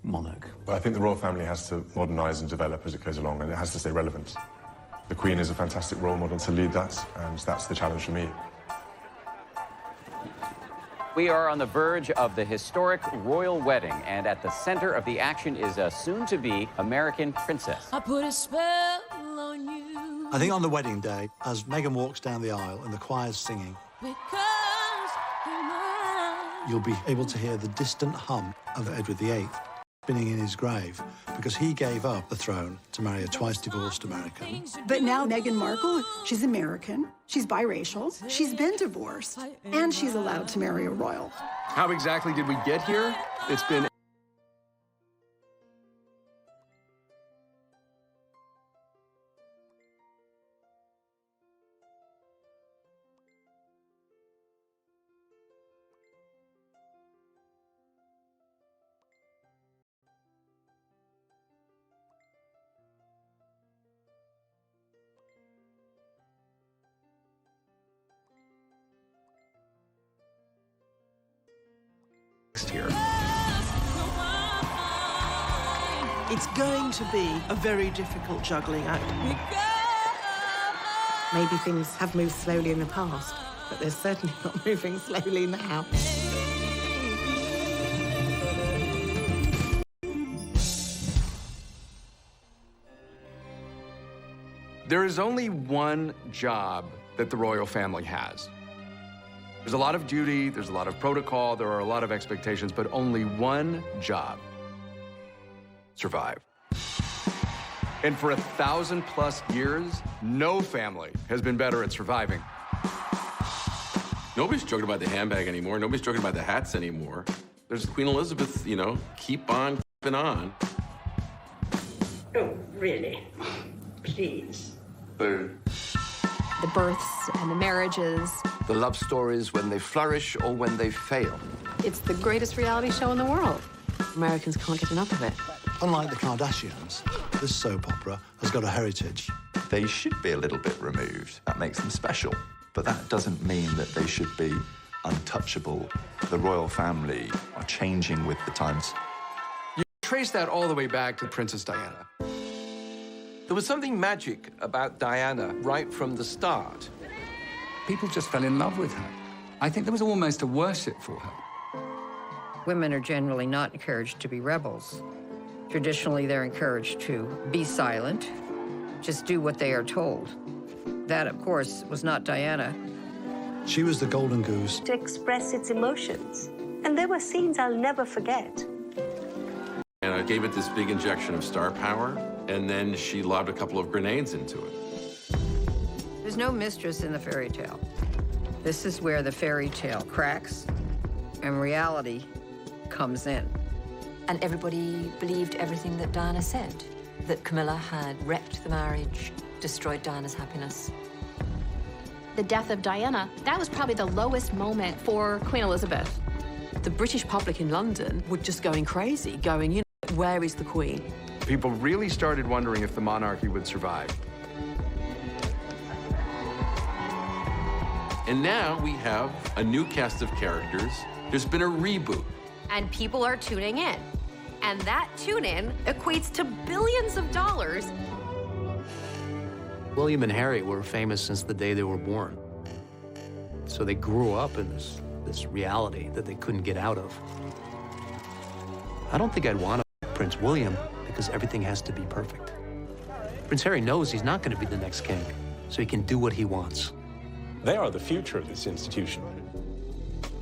monarch. But I think the royal family has to modernise and develop as it goes along, and it has to stay relevant. The Queen is a fantastic role model to lead that, and that's the challenge for me. We are on the verge of the historic royal wedding, and at the center of the action is a soon-to-be American princess. I put a spell on you. I think on the wedding day, as Meghan walks down the aisle and the choir's singing, Because you're mine. you'll be able to hear the distant hum of Edward VIII spinning in his grave, because he gave up the throne to marry a twice-divorced American. But now Meghan Markle, she's American, she's biracial, she's been divorced, and she's allowed to marry a royal. How exactly did we get here? It's been here. It's going to be a very difficult juggling act. Maybe things have moved slowly in the past, but they're certainly not moving slowly now. There is only one job that the royal family has. There's a lot of duty, there's a lot of protocol, there are a lot of expectations, but only one job: survive. And for 1,000+ years, no family has been better at surviving. Nobody's joking about the handbag anymore. Nobody's joking about the hats anymore. There's Queen Elizabeth, you know, keep on keeping on. Oh, really? Please. But The births and the marriages. The love stories when they flourish or when they fail. It's the greatest reality show in the world. Americans can't get enough of it. Unlike the Kardashians, this soap opera has got a heritage. They should be a little bit removed. That makes them special. But that doesn't mean that they should be untouchable. The royal family are changing with the times. You trace that all the way back to Princess Diana. There was something magic about Diana right from the start. People just fell in love with her. I think there was almost a worship for her. Women are generally not encouraged to be rebels. Traditionally, they're encouraged to be silent, just do what they are told. That, of course, was not Diana. She was the golden goose. To express its emotions. And there were scenes I'll never forget. and I gave it this big injection of star power, and then she lobbed a couple of grenades into it. There's no mistress in the fairy tale. This is where the fairy tale cracks and reality comes in. And everybody believed everything that Diana said, that Camilla had wrecked the marriage, destroyed Diana's happiness. The death of Diana, that was probably the lowest moment for Queen Elizabeth. The British public in London were just going crazy, going, you know, where is the Queen? People really started wondering if the monarchy would survive. And now we have a new cast of characters. There's been a reboot. And people are tuning in. And that tune-in equates to billions of dollars. William and Harry were famous since the day they were born. So they grew up in this reality that they couldn't get out of. I don't think I'd want to Prince William because everything has to be perfect. Prince Harry knows he's not going to be the next king, so he can do what he wants. They are the future of this institution.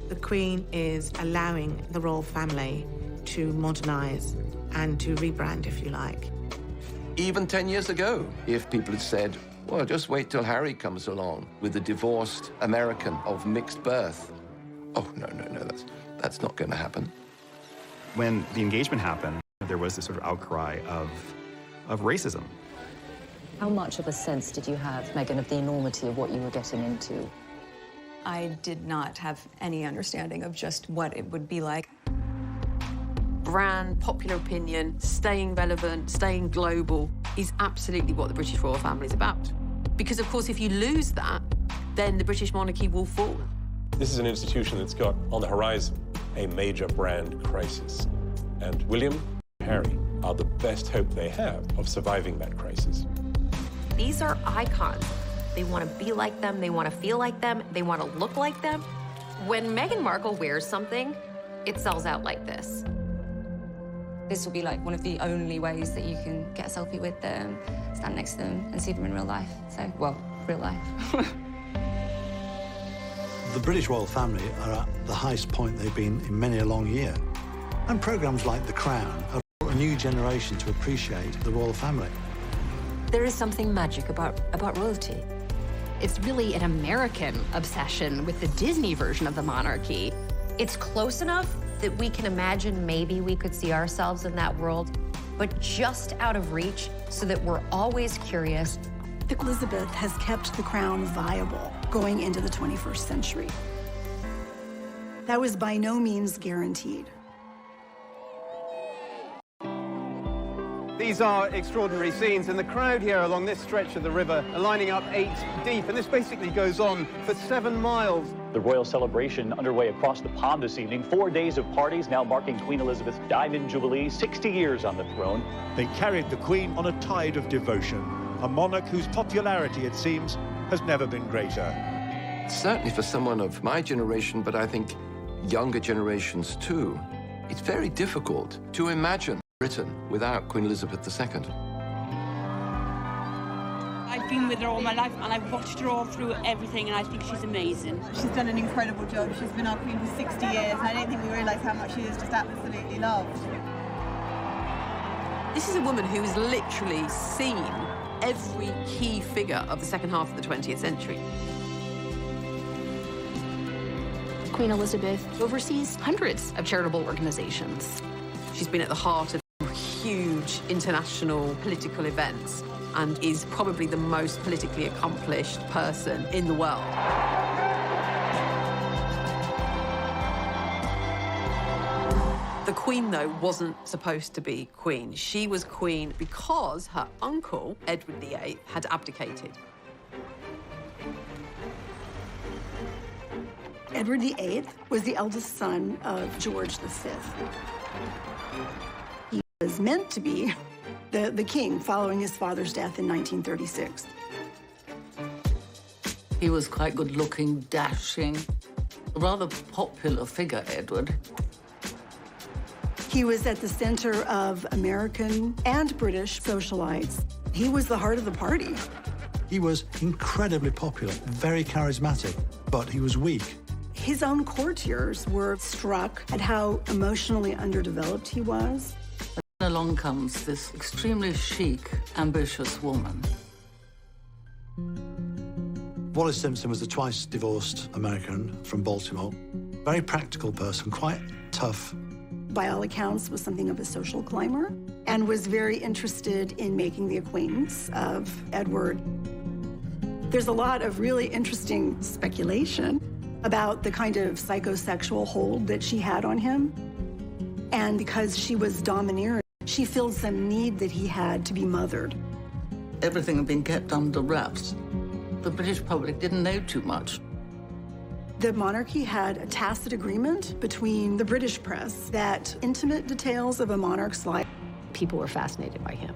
The Queen is allowing the royal family to modernize and to rebrand, if you like. Even 10 years ago, if people had said, well, just wait till Harry comes along with a divorced American of mixed birth. Oh, no, that's not going to happen. When the engagement happened, there was this sort of outcry of racism. How much of a sense did you have, Meghan, of the enormity of what you were getting into? I did not have any understanding of just what it would be like. Brand, popular opinion, staying relevant, staying global is absolutely what the British royal family is about. Because, of course, if you lose that, then the British monarchy will fall. This is an institution that's got on the horizon a major brand crisis. And William Harry are the best hope they have of surviving that crisis. These are icons. They want to be like them, they want to feel like them, they want to look like them. When Meghan Markle wears something, it sells out like this. This will be like one of the only ways that you can get a selfie with them, stand next to them, and see them in real life. So, well, real life. The British royal family are at the highest point they've been in many a long year. And programmes like The Crown have brought a new generation to appreciate the royal family. There is something magic about royalty. It's really an American obsession with the Disney version of the monarchy. It's close enough that we can imagine maybe we could see ourselves in that world, but just out of reach so that we're always curious. Elizabeth has kept the crown viable going into the 21st century. That was by no means guaranteed. These are extraordinary scenes, and the crowd here along this stretch of the river are lining up 8 deep, and this basically goes on for 7 miles. The royal celebration underway across the pond this evening. 4 days of parties now marking Queen Elizabeth's Diamond Jubilee, 60 years on the throne. They carried the Queen on a tide of devotion, a monarch whose popularity, it seems, has never been greater. Certainly for someone of my generation, but I think younger generations too, it's very difficult to imagine Britain without Queen Elizabeth II. I've been with her all my life, and I've watched her all through everything, and I think she's amazing. She's done an incredible job. She's been our queen for 60 years, and I don't think we realise how much she is just absolutely loved. This is a woman who has literally seen every key figure of the second half of the 20th century. Queen Elizabeth oversees hundreds of charitable organizations. She's been at the heart of huge international political events and is probably the most politically accomplished person in the world. The Queen, though, wasn't supposed to be Queen. She was Queen because her uncle, Edward VIII, had abdicated. Edward VIII was the eldest son of George V. He was meant to be the king following his father's death in 1936. He was quite good-looking, dashing, a rather popular figure, Edward. He was at the center of American and British socialites. He was the heart of the party. He was incredibly popular, very charismatic, but he was weak. His own courtiers were struck at how emotionally underdeveloped he was. Along comes this extremely chic, ambitious woman. Wallis Simpson was a twice-divorced American from Baltimore. Very practical person, quite tough. By all accounts, was something of a social climber and was very interested in making the acquaintance of Edward. There's a lot of really interesting speculation about the kind of psychosexual hold that she had on him. And because she was domineering, she filled some need that he had to be mothered. Everything had been kept under wraps. The British public didn't know too much. The monarchy had a tacit agreement between the British press that intimate details of a monarch's life. People were fascinated by him.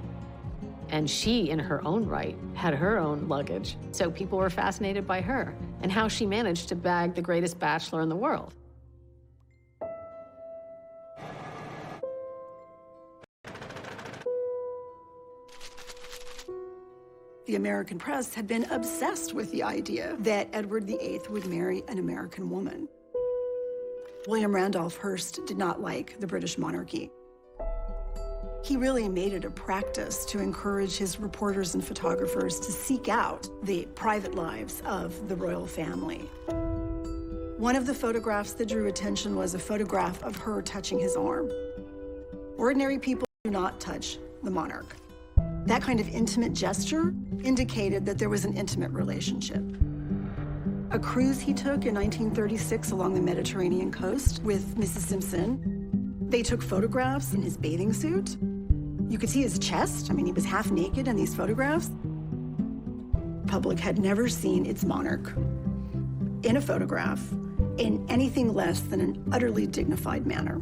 And she, in her own right, had her own luggage. So people were fascinated by her and how she managed to bag the greatest bachelor in the world. The American press had been obsessed with the idea that Edward VIII would marry an American woman. William Randolph Hearst did not like the British monarchy. He really made it a practice to encourage his reporters and photographers to seek out the private lives of the royal family. One of the photographs that drew attention was a photograph of her touching his arm. Ordinary people do not touch the monarch. That kind of intimate gesture indicated that there was an intimate relationship. A cruise he took in 1936 along the Mediterranean coast with Mrs. Simpson. They took photographs in his bathing suit. You could see his chest. I mean, he was half naked in these photographs. The public had never seen its monarch in a photograph in anything less than an utterly dignified manner.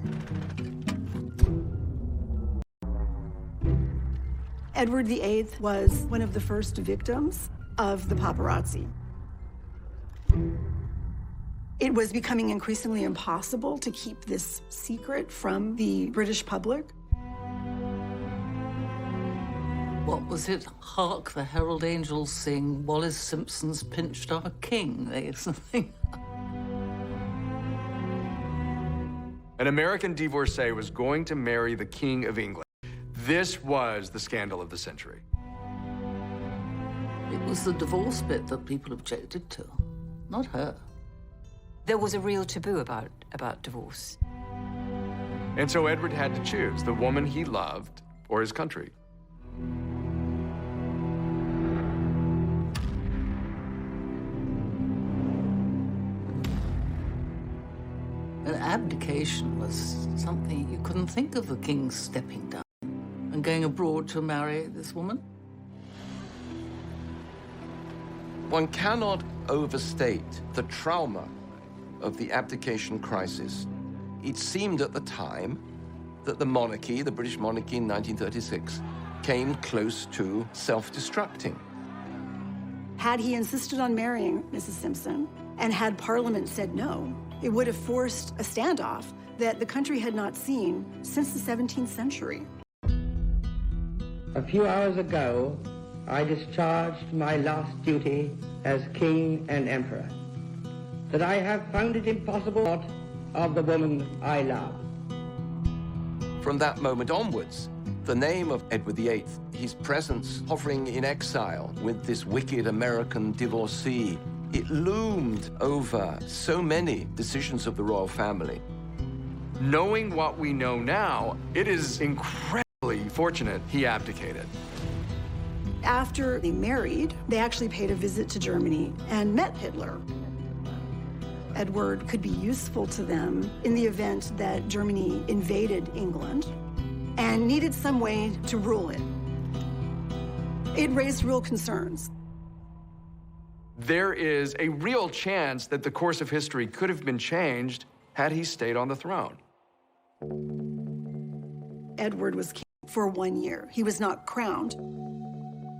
Edward VIII was one of the first victims of the paparazzi. It was becoming increasingly impossible to keep this secret from the British public. What was it? Hark the herald angels sing, Wallace Simpson's pinched our king, or something. An American divorcee was going to marry the King of England. This was the scandal of the century. It was the divorce bit that people objected to, not her. There was a real taboo about divorce. And so Edward had to choose the woman he loved or his country. An abdication was something you couldn't think of the king stepping down and going abroad to marry this woman. One cannot overstate the trauma of the abdication crisis. It seemed at the time that the monarchy, the British monarchy in 1936, came close to self-destructing. Had he insisted on marrying Mrs. Simpson, and had Parliament said no, it would have forced a standoff that the country had not seen since the 17th century. A few hours ago, I discharged my last duty as King and Emperor, that I have found it impossible of the woman I love. From that moment onwards, the name of Edward VIII, his presence hovering in exile with this wicked American divorcee, it loomed over so many decisions of the royal family. Knowing what we know now, it is incredibly fortunate he abdicated. After they married, they actually paid a visit to Germany and met Hitler. Edward could be useful to them in the event that Germany invaded England and needed some way to rule it. It raised real concerns. There is a real chance that the course of history could have been changed had he stayed on the throne. Edward was king for 1 year. He was not crowned.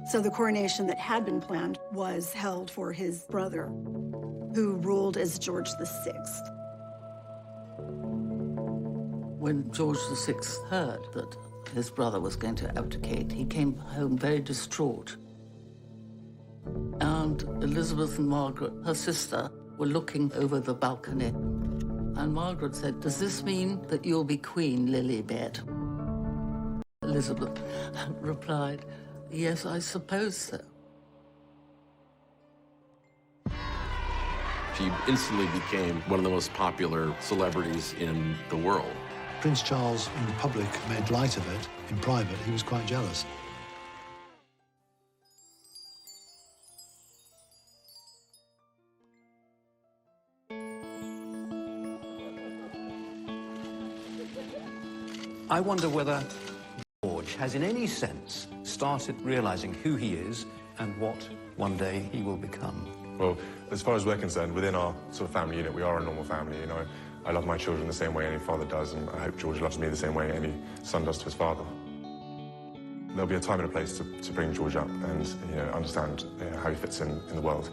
So the coronation that had been planned was held for his brother, who ruled as George VI. When George VI heard that his brother was going to abdicate, he came home very distraught. And Elizabeth and Margaret, her sister, were looking over the balcony. And Margaret said, "Does this mean that you'll be Queen, Lilibet?" Elizabeth replied, "Yes, I suppose so." She instantly became one of the most popular celebrities in the world. Prince Charles, in public, made light of it. In private, he was quite jealous. I wonder whether George has, in any sense, started realizing who he is and what one day he will become. Well, as far as we're concerned, within our sort of family unit, we are a normal family, you know. I love my children the same way any father does, and I hope George loves me the same way any son does to his father. There'll be a time and a place to bring George up and, you know, understand how he fits in the world.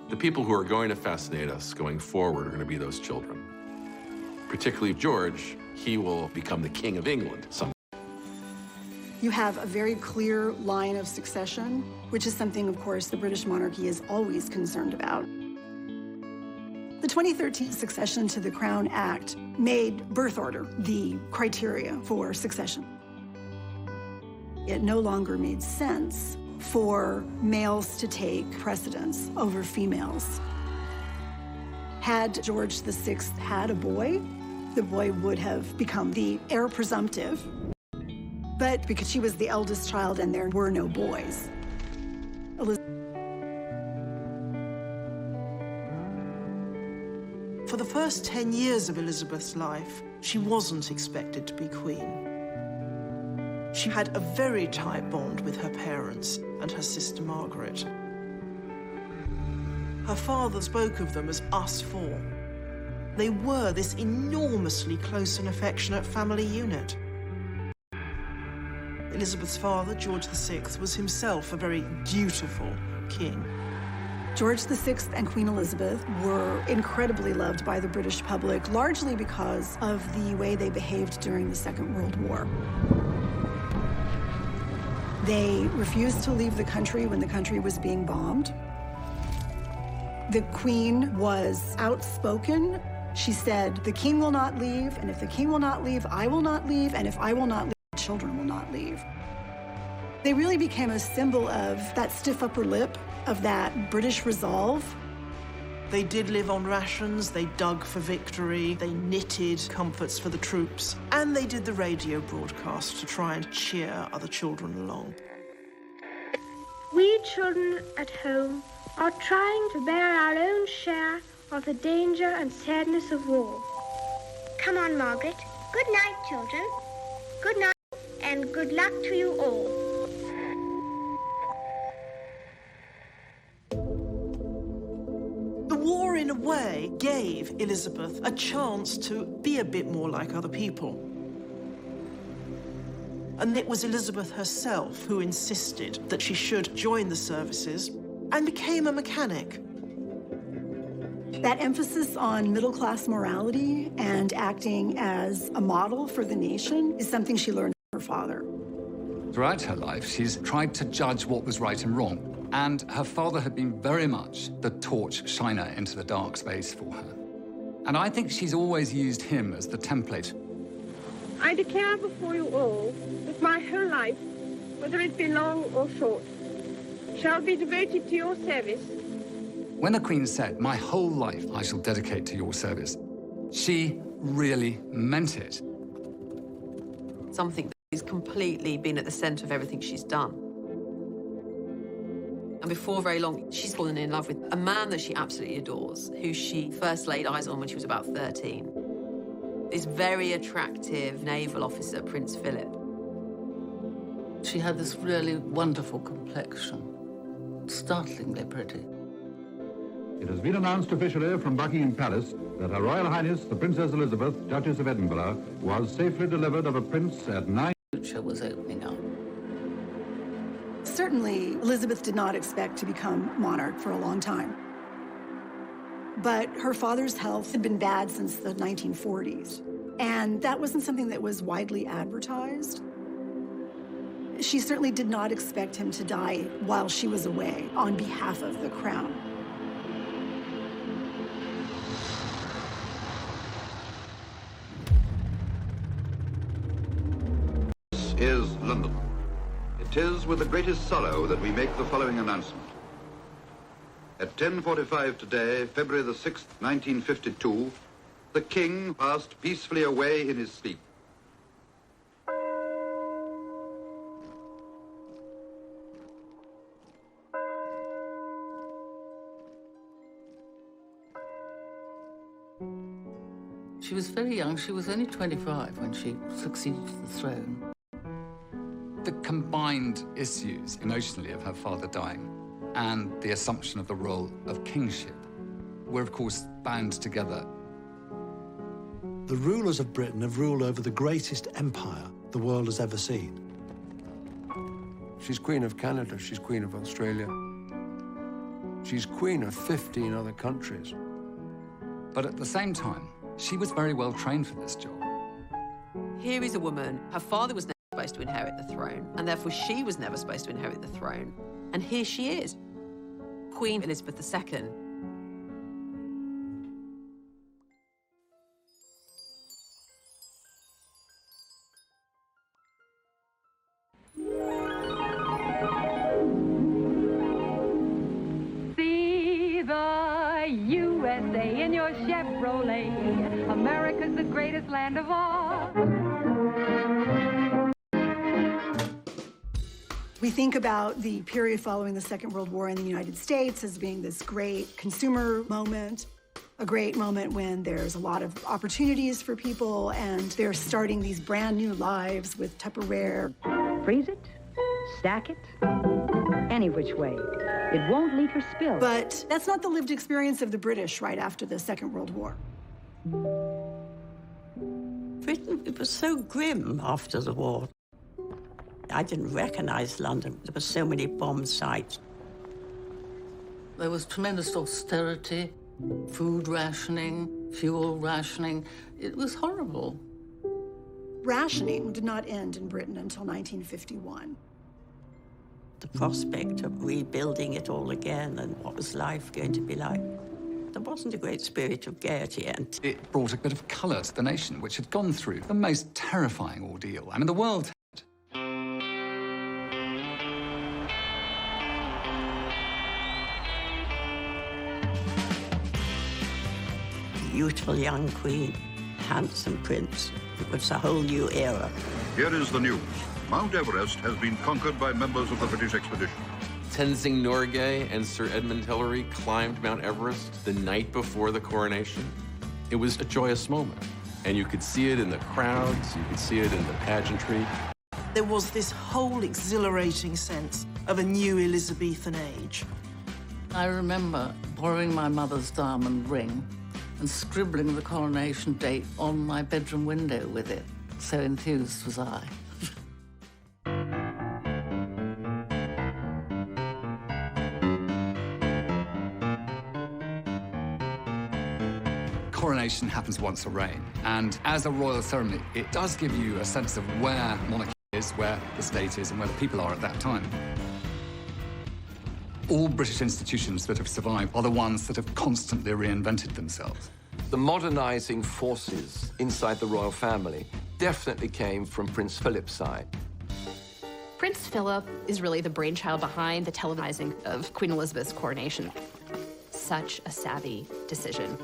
The people who are going to fascinate us going forward are going to be those children. Particularly George, he will become the King of England someday. You have a very clear line of succession, which is something, of course, the British monarchy is always concerned about. The 2013 Succession to the Crown Act made birth order the criteria for succession. It no longer made sense for males to take precedence over females. Had George VI had a boy, the boy would have become the heir presumptive. But because she was the eldest child and there were no boys, For the first 10 years of Elizabeth's life, she wasn't expected to be queen. She had a very tight bond with her parents and her sister Margaret. Her father spoke of them as us four. They were this enormously close and affectionate family unit. Elizabeth's father, George VI, was himself a very dutiful king. George VI and Queen Elizabeth were incredibly loved by the British public, largely because of the way they behaved during the Second World War. They refused to leave the country when the country was being bombed. The Queen was outspoken. She said, "The king will not leave, and if the king will not leave, I will not leave, and if I will not leave, children will not leave." They really became a symbol of that stiff upper lip, of that British resolve. They did live on rations, they dug for victory, they knitted comforts for the troops, and they did the radio broadcast to try and cheer other children along. We children at home are trying to bear our own share of the danger and sadness of war. Come on, Margaret. Good night, children. Good night, and good luck to you all. The war, in a way, gave Elizabeth a chance to be a bit more like other people. And it was Elizabeth herself who insisted that she should join the services and became a mechanic. That emphasis on middle-class morality and acting as a model for the nation is something she learned from her father. Throughout her life, she's tried to judge what was right and wrong. And her father had been very much the torch shiner into the dark space for her. And I think she's always used him as the template. I declare before you all that my whole life, whether it be long or short, shall be devoted to your service. When the Queen said, "My whole life I shall dedicate to your service," she really meant it. Something that has completely been at the centre of everything she's done. And before very long, she's fallen in love with a man that she absolutely adores, who she first laid eyes on when she was about 13. This very attractive naval officer, Prince Philip. She had this really wonderful complexion, startlingly pretty. It has been announced officially from Buckingham Palace that Her Royal Highness, the Princess Elizabeth, Duchess of Edinburgh, was safely delivered of a prince at 9. The future was opening up. Certainly, Elizabeth did not expect to become monarch for a long time. But her father's health had been bad since the 1940s, and that wasn't something that was widely advertised. She certainly did not expect him to die while she was away on behalf of the crown. This is London. It is with the greatest sorrow that we make the following announcement. At 10:45 today, February the 6th, 1952, the King passed peacefully away in his sleep. She was very young. She was only 25 when she succeeded to the throne. The combined issues emotionally of her father dying and the assumption of the role of kingship were, of course, bound together. The rulers of Britain have ruled over the greatest empire the world has ever seen. She's Queen of Canada, she's Queen of Australia. She's Queen of 15 other countries. But at the same time, she was very well trained for this job. Here is a woman, her father was never supposed to inherit the throne, and therefore she was never supposed to inherit the throne. And here she is, Queen Elizabeth II. See the USA in your Chevrolet. America's the greatest land of all. We think about the period following the Second World War in the United States as being this great consumer moment, a great moment when there's a lot of opportunities for people and they're starting these brand new lives with Tupperware. Freeze it, stack it, any which way. It won't leak or spill. But that's not the lived experience of the British right after the Second World War. Britain, it was so grim after the war. I didn't recognize London. There were so many bomb sites. There was tremendous austerity, food rationing, fuel rationing. It was horrible. Rationing did not end in Britain until 1951. The prospect of rebuilding it all again and what was life going to be like. There wasn't a great spirit of gaiety, and it brought a bit of colour to the nation, which had gone through the most terrifying ordeal. I mean, the world had. Beautiful young queen, handsome prince. It was a whole new era. Here is the news. Mount Everest has been conquered by members of the British expedition. Tenzing Norgay and Sir Edmund Hillary climbed Mount Everest the night before the coronation. It was a joyous moment, and you could see it in the crowds, you could see it in the pageantry. There was this whole exhilarating sense of a new Elizabethan age. I remember borrowing my mother's diamond ring and scribbling the coronation date on my bedroom window with it. So enthused was I. Coronation happens once a reign, and as a royal ceremony, it does give you a sense of where monarchy is, where the state is, and where the people are at that time. All British institutions that have survived are the ones that have constantly reinvented themselves. The modernising forces inside the royal family definitely came from Prince Philip's side. Prince Philip is really the brainchild behind the televising of Queen Elizabeth's coronation. Such a savvy decision.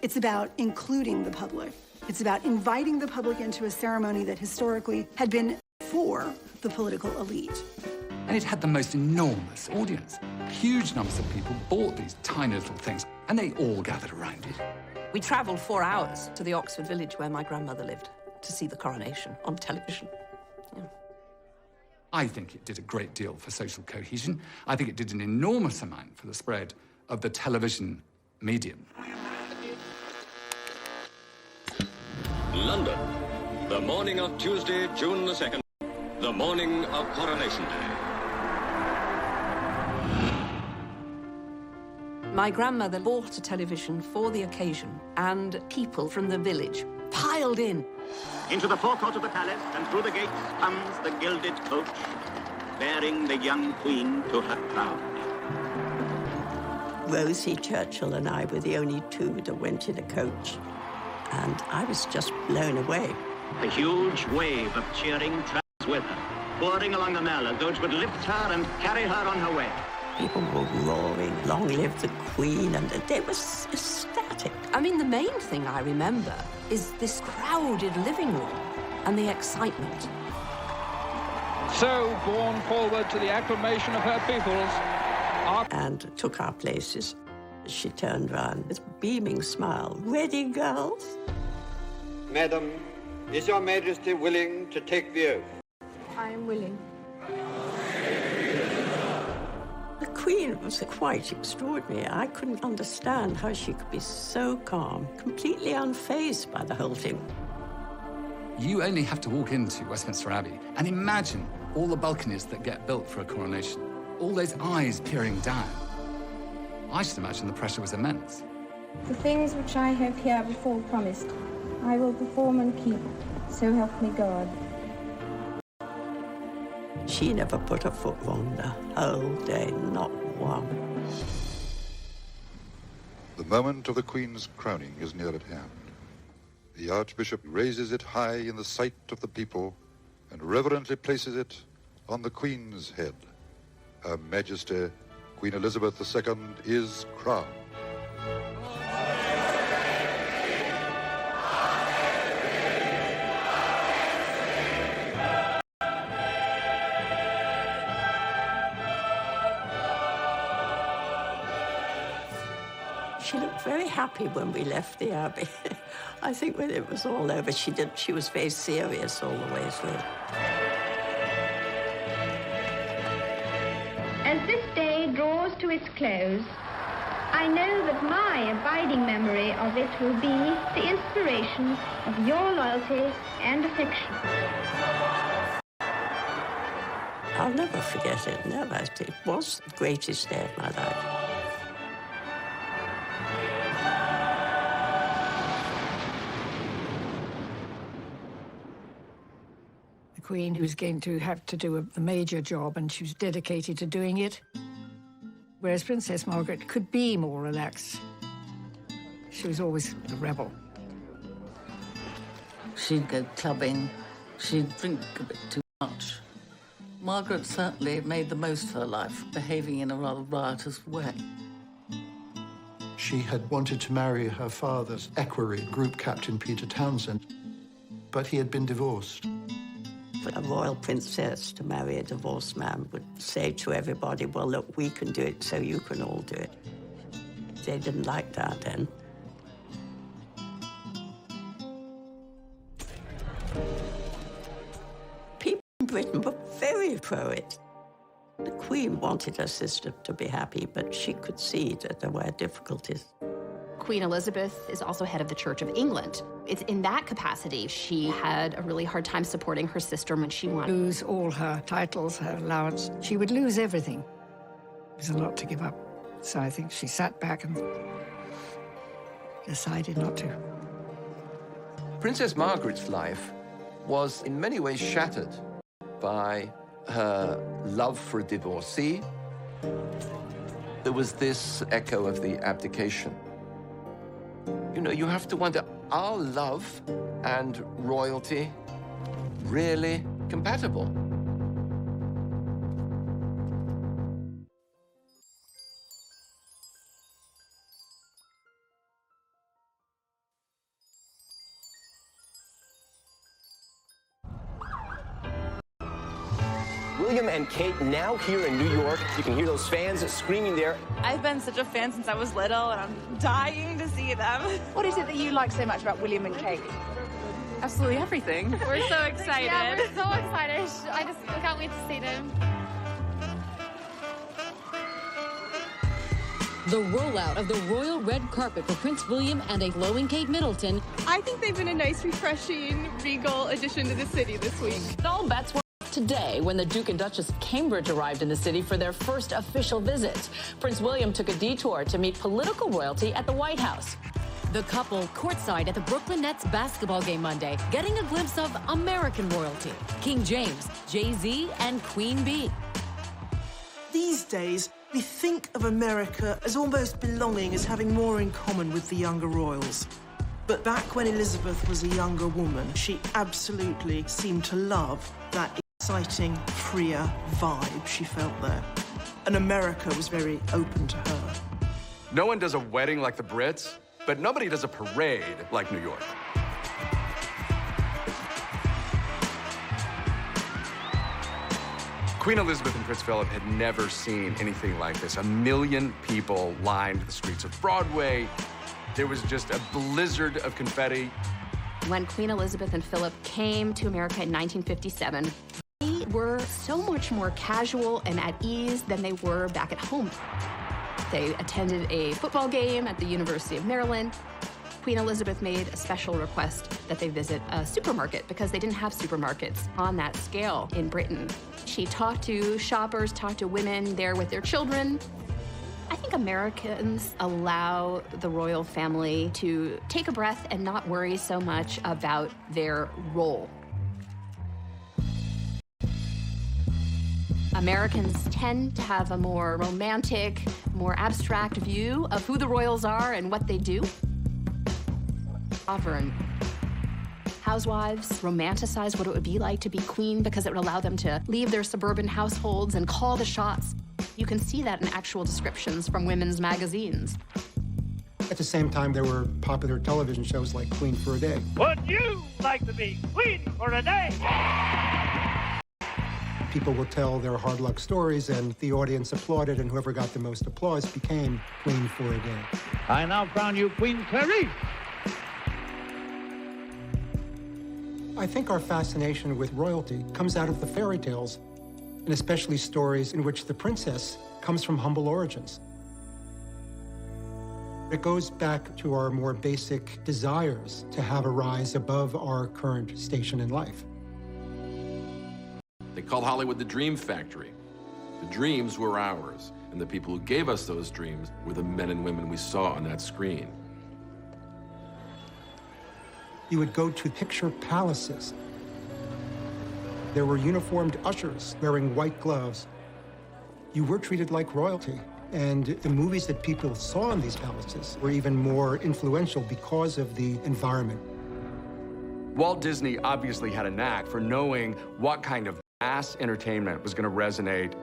It's about including the public. It's about inviting the public into a ceremony that historically had been for the political elite. And it had the most enormous audience. Huge numbers of people bought these tiny little things, and they all gathered around it. We travelled 4 hours to the Oxford village where my grandmother lived to see the coronation on television. Yeah. I think it did a great deal for social cohesion. I think it did an enormous amount for the spread of the television medium. London, the morning of Tuesday, June the 2nd, the morning of Coronation Day. My grandmother bought a television for the occasion, and people from the village piled in. Into the forecourt of the palace and through the gates comes the gilded coach, bearing the young queen to her crown. Rosie Churchill and I were the only two that went in a coach, and I was just blown away. A huge wave of cheering travels with her, pouring along the Mall as though it would lift her and carry her on her way. People were roaring, "Long live the Queen," and they were ecstatic. I mean, the main thing I remember is this crowded living room and the excitement. So, borne forward to the acclamation of her peoples, and took our places. She turned round with a beaming smile. "Ready, girls?" Madam, is Your Majesty willing to take the oath? I am willing. The Queen was quite extraordinary. I couldn't understand how she could be so calm, completely unfazed by the whole thing. You only have to walk into Westminster Abbey and imagine all the balconies that get built for a coronation. All those eyes peering down. I should imagine the pressure was immense. The things which I have here before promised, I will perform and keep, so help me God. She never put her foot wrong the whole day, not one. The moment of the Queen's crowning is near at hand. The Archbishop raises it high in the sight of the people and reverently places it on the Queen's head. Her Majesty, Queen Elizabeth II, is crowned. She looked very happy when we left the Abbey. I think when it was all over, she was very serious all the way through. As this day draws to its close, I know that my abiding memory of it will be the inspiration of your loyalty and affection. I'll never forget it, never. It was the greatest day of my life. The Queen was going to have to do a major job, and she was dedicated to doing it. Whereas Princess Margaret could be more relaxed. She was always a rebel. She'd go clubbing. She'd drink a bit too much. Margaret certainly made the most of her life, behaving in a rather riotous way. She had wanted to marry her father's equerry, Group Captain Peter Townsend, but he had been divorced. For a royal princess to marry a divorced man would say to everybody, well, look, we can do it, so you can all do it. They didn't like that then. People in Britain were very pro it. The Queen wanted her sister to be happy, but she could see that there were difficulties. Queen Elizabeth is also head of the Church of England. It's in that capacity she had a really hard time supporting her sister when she wanted. Lose all her titles, her allowance. She would lose everything. It was a lot to give up. So I think she sat back and decided not to. Princess Margaret's life was in many ways shattered by her love for a divorcee. There was this echo of the abdication. You know, you have to wonder, are love and royalty really compatible? William and Kate now here in New York. You can hear those fans screaming there. I've been such a fan since I was little, and I'm dying to see them. What is it that you like so much about William and Kate? Absolutely everything. We're so excited. Yeah, we're so excited. I can't wait to see them. The rollout of the royal red carpet for Prince William and a glowing Kate Middleton. I think they've been a nice, refreshing, regal addition to the city this week. All bets were today when the Duke and Duchess of Cambridge arrived in the city for their first official visit. Prince William took a detour to meet political royalty at the White House. The couple courtside at the Brooklyn Nets basketball game Monday, getting a glimpse of American royalty. King James, Jay-Z, and Queen Bee. These days, we think of America as almost belonging, as having more in common with the younger royals. But back when Elizabeth was a younger woman, she absolutely seemed to love that exciting, freer vibe she felt there. And America was very open to her. No one does a wedding like the Brits, but nobody does a parade like New York. Queen Elizabeth and Prince Philip had never seen anything like this. 1 million people lined the streets of Broadway. There was just a blizzard of confetti. When Queen Elizabeth and Philip came to America in 1957, they were so much more casual and at ease than they were back at home. They attended a football game at the University of Maryland. Queen Elizabeth made a special request that they visit a supermarket because they didn't have supermarkets on that scale in Britain. She talked to shoppers, talked to women there with their children. I think Americans allow the royal family to take a breath and not worry so much about their role. Americans tend to have a more romantic, more abstract view of who the royals are and what they do. Sovereign housewives romanticize what it would be like to be queen because it would allow them to leave their suburban households and call the shots. You can see that in actual descriptions from women's magazines. At the same time, there were popular television shows like Queen for a Day. Would you like to be queen for a day? People would tell their hard luck stories, and the audience applauded, and whoever got the most applause became Queen for a Day. I now crown you Queen Clarice. I think our fascination with royalty comes out of the fairy tales, and especially stories in which the princess comes from humble origins. It goes back to our more basic desires to have a rise above our current station in life. They called Hollywood the Dream Factory. The dreams were ours, and the people who gave us those dreams were the men and women we saw on that screen. You would go to picture palaces. There were uniformed ushers wearing white gloves. You were treated like royalty. And the movies that people saw in these palaces were even more influential because of the environment. Walt Disney obviously had a knack for knowing what kind of mass entertainment was going to resonate.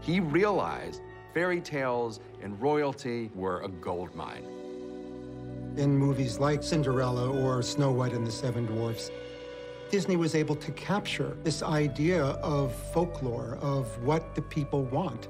He realized fairy tales and royalty were a gold mine. In movies like Cinderella or Snow White and the Seven Dwarfs, Disney was able to capture this idea of folklore, of what the people want.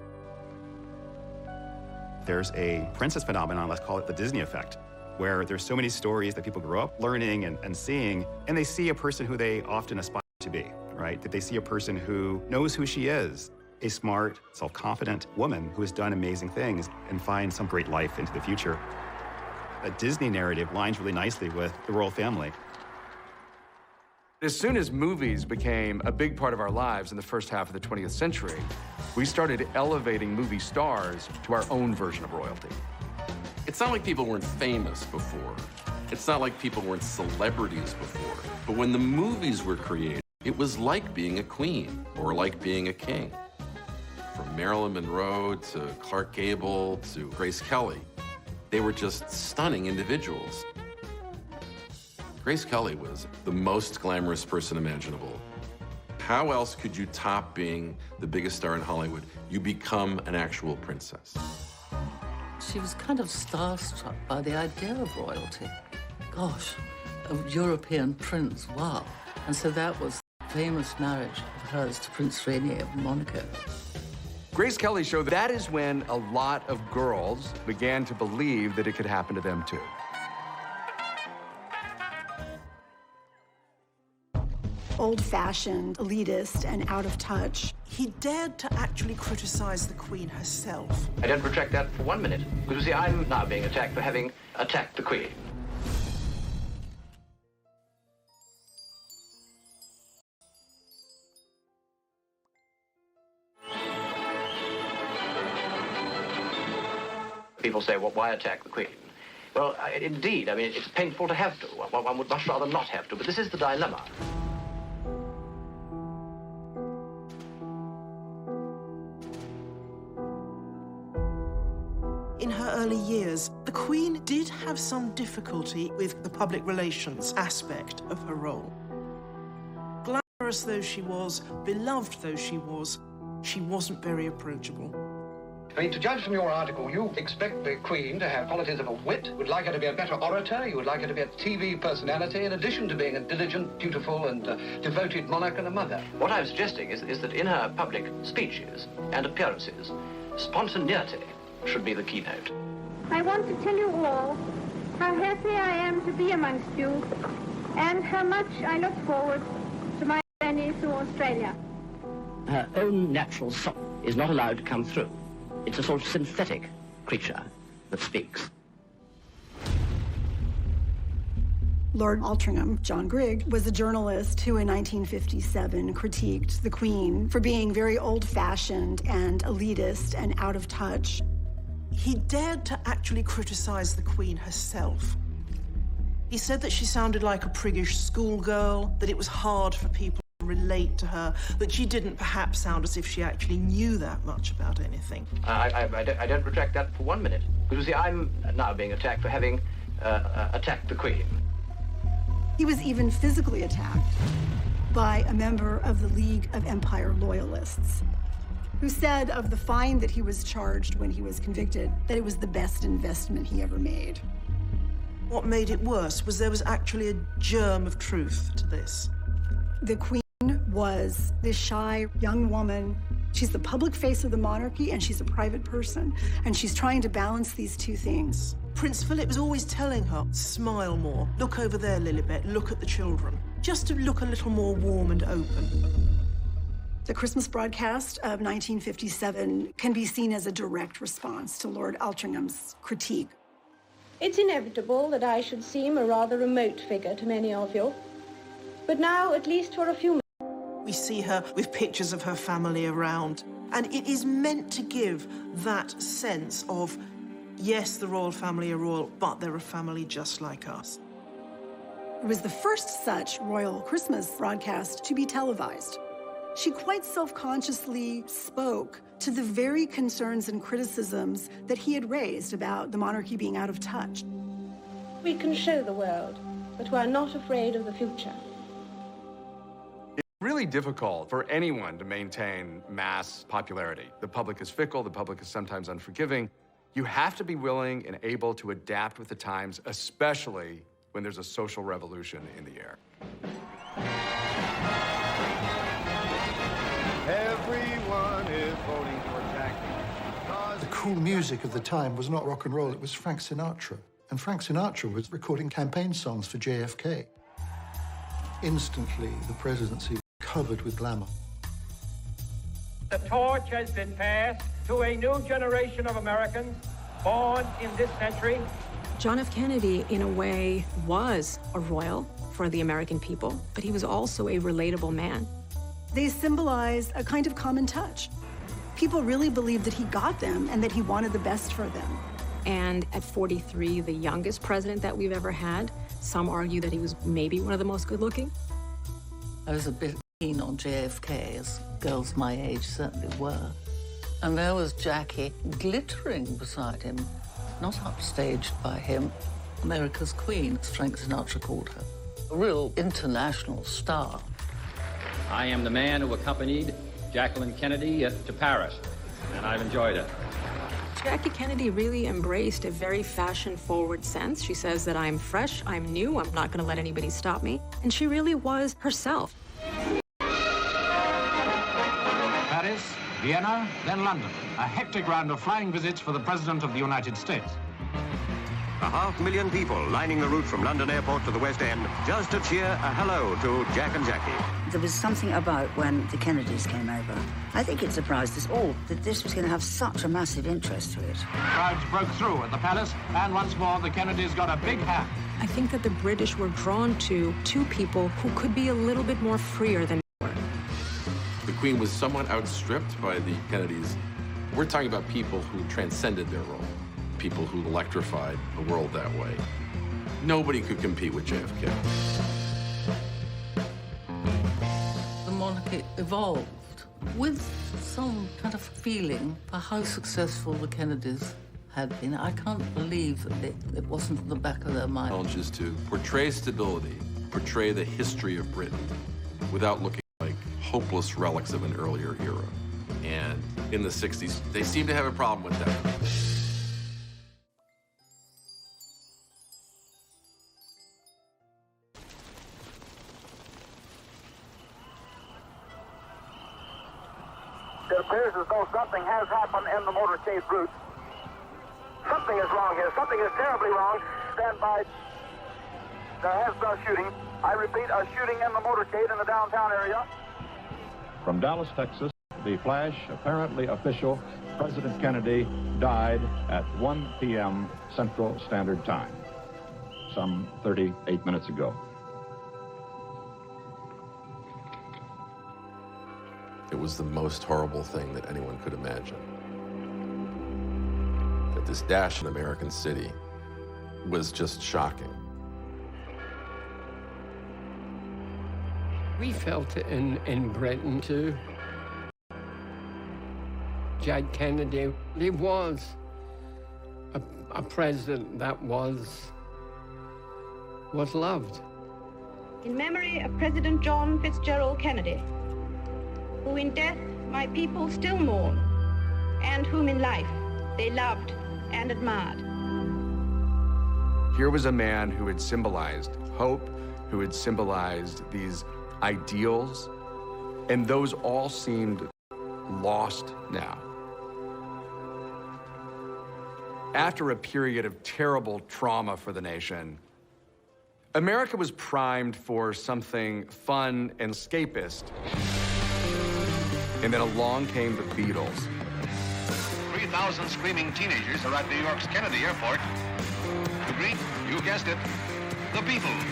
There's a princess phenomenon, let's call it the Disney effect, where there's so many stories that people grow up learning and seeing, and they see a person who they often aspire to be, right? That they see a person who knows who she is, a smart, self-confident woman who has done amazing things and finds some great life into the future. A Disney narrative lines really nicely with the royal family. As soon as movies became a big part of our lives in the first half of the 20th century, we started elevating movie stars to our own version of royalty. It's not like people weren't famous before. It's not like people weren't celebrities before. But when the movies were created, it was like being a queen or like being a king. From Marilyn Monroe to Clark Gable to Grace Kelly, they were just stunning individuals. Grace Kelly was the most glamorous person imaginable. How else could you top being the biggest star in Hollywood? You become an actual princess. She was kind of starstruck by the idea of royalty. Gosh, a European prince, wow. And so that was the famous marriage of hers to Prince Rainier of Monaco. Grace Kelly showed that is when a lot of girls began to believe that it could happen to them too. Old-fashioned, elitist, and out of touch. He dared to actually criticize the Queen herself. I don't retract that for 1 minute. Because, you see, I'm now being attacked for having attacked the Queen. People say, well, why attack the Queen? Well, indeed, I mean, it's painful to have to. One would much rather not have to, but this is the dilemma. In her early years, the Queen did have some difficulty with the public relations aspect of her role. Glamorous though she was, beloved though she wasn't very approachable. I mean, to judge from your article, you expect the Queen to have qualities of a wit, would like her to be a better orator, you would like her to be a TV personality, in addition to being a diligent, dutiful, and devoted monarch and a mother. What I'm suggesting is that in her public speeches and appearances, spontaneity should be the keynote. I want to tell you all how happy I am to be amongst you and how much I look forward to my journey through Australia. Her own natural soul is not allowed to come through. It's a sort of synthetic creature that speaks. Lord Altrincham, John Grigg, was a journalist who in 1957 critiqued the Queen for being very old-fashioned and elitist and out of touch. He dared to actually criticize the Queen herself. He said that she sounded like a priggish schoolgirl, that it was hard for people to relate to her, that she didn't perhaps sound as if she actually knew that much about anything. I don't retract that for 1 minute. Because, you see, I'm now being attacked for having attacked the Queen. He was even physically attacked by a member of the League of Empire Loyalists, who said of the fine that he was charged when he was convicted that it was the best investment he ever made. What made it worse was there was actually a germ of truth to this. The Queen was this shy young woman. She's the public face of the monarchy, and she's a private person, and she's trying to balance these two things. Prince Philip was always telling her, smile more, look over there, Lilibet, look at the children, just to look a little more warm and open. The Christmas broadcast of 1957 can be seen as a direct response to Lord Altrincham's critique. It's inevitable that I should seem a rather remote figure to many of you. But now, at least for a few minutes, We see her with pictures of her family around, and it is meant to give that sense of, yes, the royal family are royal, but they're a family just like us. It was the first such royal Christmas broadcast to be televised. She quite self-consciously spoke to the very concerns and criticisms that he had raised about the monarchy being out of touch. We can show the world that we are not afraid of the future. It's really difficult for anyone to maintain mass popularity. The public is fickle, the public is sometimes unforgiving. You have to be willing and able to adapt with the times, especially when there's a social revolution in the air. Everyone is voting for Jackie. The cool music of the time was not rock and roll, it was Frank Sinatra. And Frank Sinatra was recording campaign songs for JFK. Instantly, the presidency was covered with glamour. The torch has been passed to a new generation of Americans born in this century. John F. Kennedy, in a way, was a royal for the American people, but he was also a relatable man. They symbolized a kind of common touch. People really believed that he got them and that he wanted the best for them. And at 43, the youngest president that we've ever had, some argue that he was maybe one of the most good-looking. I was a bit keen on JFK, as girls my age certainly were. And there was Jackie glittering beside him, not upstaged by him. America's Queen, as Frank Sinatra called her. A real international star. I am the man who accompanied Jacqueline Kennedy to Paris, and I've enjoyed it. Jackie Kennedy really embraced a very fashion-forward sense. She says that I'm fresh, I'm new, I'm not going to let anybody stop me. And she really was herself. Paris, Vienna, then London. A hectic round of flying visits for the President of the United States. 500,000 people lining the route from London Airport to the West End just to cheer a hello to Jack and Jackie. There was something about when the Kennedys came over. I think it surprised us all that this was going to have such a massive interest to it. Crowds broke through at the palace, and once more the Kennedys got a big hand. I think that the British were drawn to two people who could be a little bit more freer than they were. The Queen was somewhat outstripped by the Kennedys. We're talking about people who transcended their role, people who electrified the world that way. Nobody could compete with JFK. The monarchy evolved with some kind of feeling for how successful the Kennedys had been. I can't believe that it wasn't in the back of their mind. Challenges to portray stability, portray the history of Britain without looking like hopeless relics of an earlier era. And in the 60s, they seemed to have a problem with that. It appears as though something has happened in the motorcade route. Something is wrong here. Something is terribly wrong. Stand by. There has been a shooting. I repeat, a shooting in the motorcade in the downtown area. From Dallas, Texas, the flash, apparently official, President Kennedy died at 1 p.m. Central Standard Time, some 38 minutes ago. It was the most horrible thing that anyone could imagine. That this dash in American City was just shocking. We felt it in Britain too. Jack Kennedy, he was a president that was loved. In memory of President John Fitzgerald Kennedy, who in death my people still mourn, and whom in life they loved and admired. Here was a man who had symbolized hope, who had symbolized these ideals, and those all seemed lost now. After a period of terrible trauma for the nation, America was primed for something fun and escapist. And then along came the Beatles. 3,000 screaming teenagers are at New York's Kennedy Airport to greet, you guessed it, the Beatles.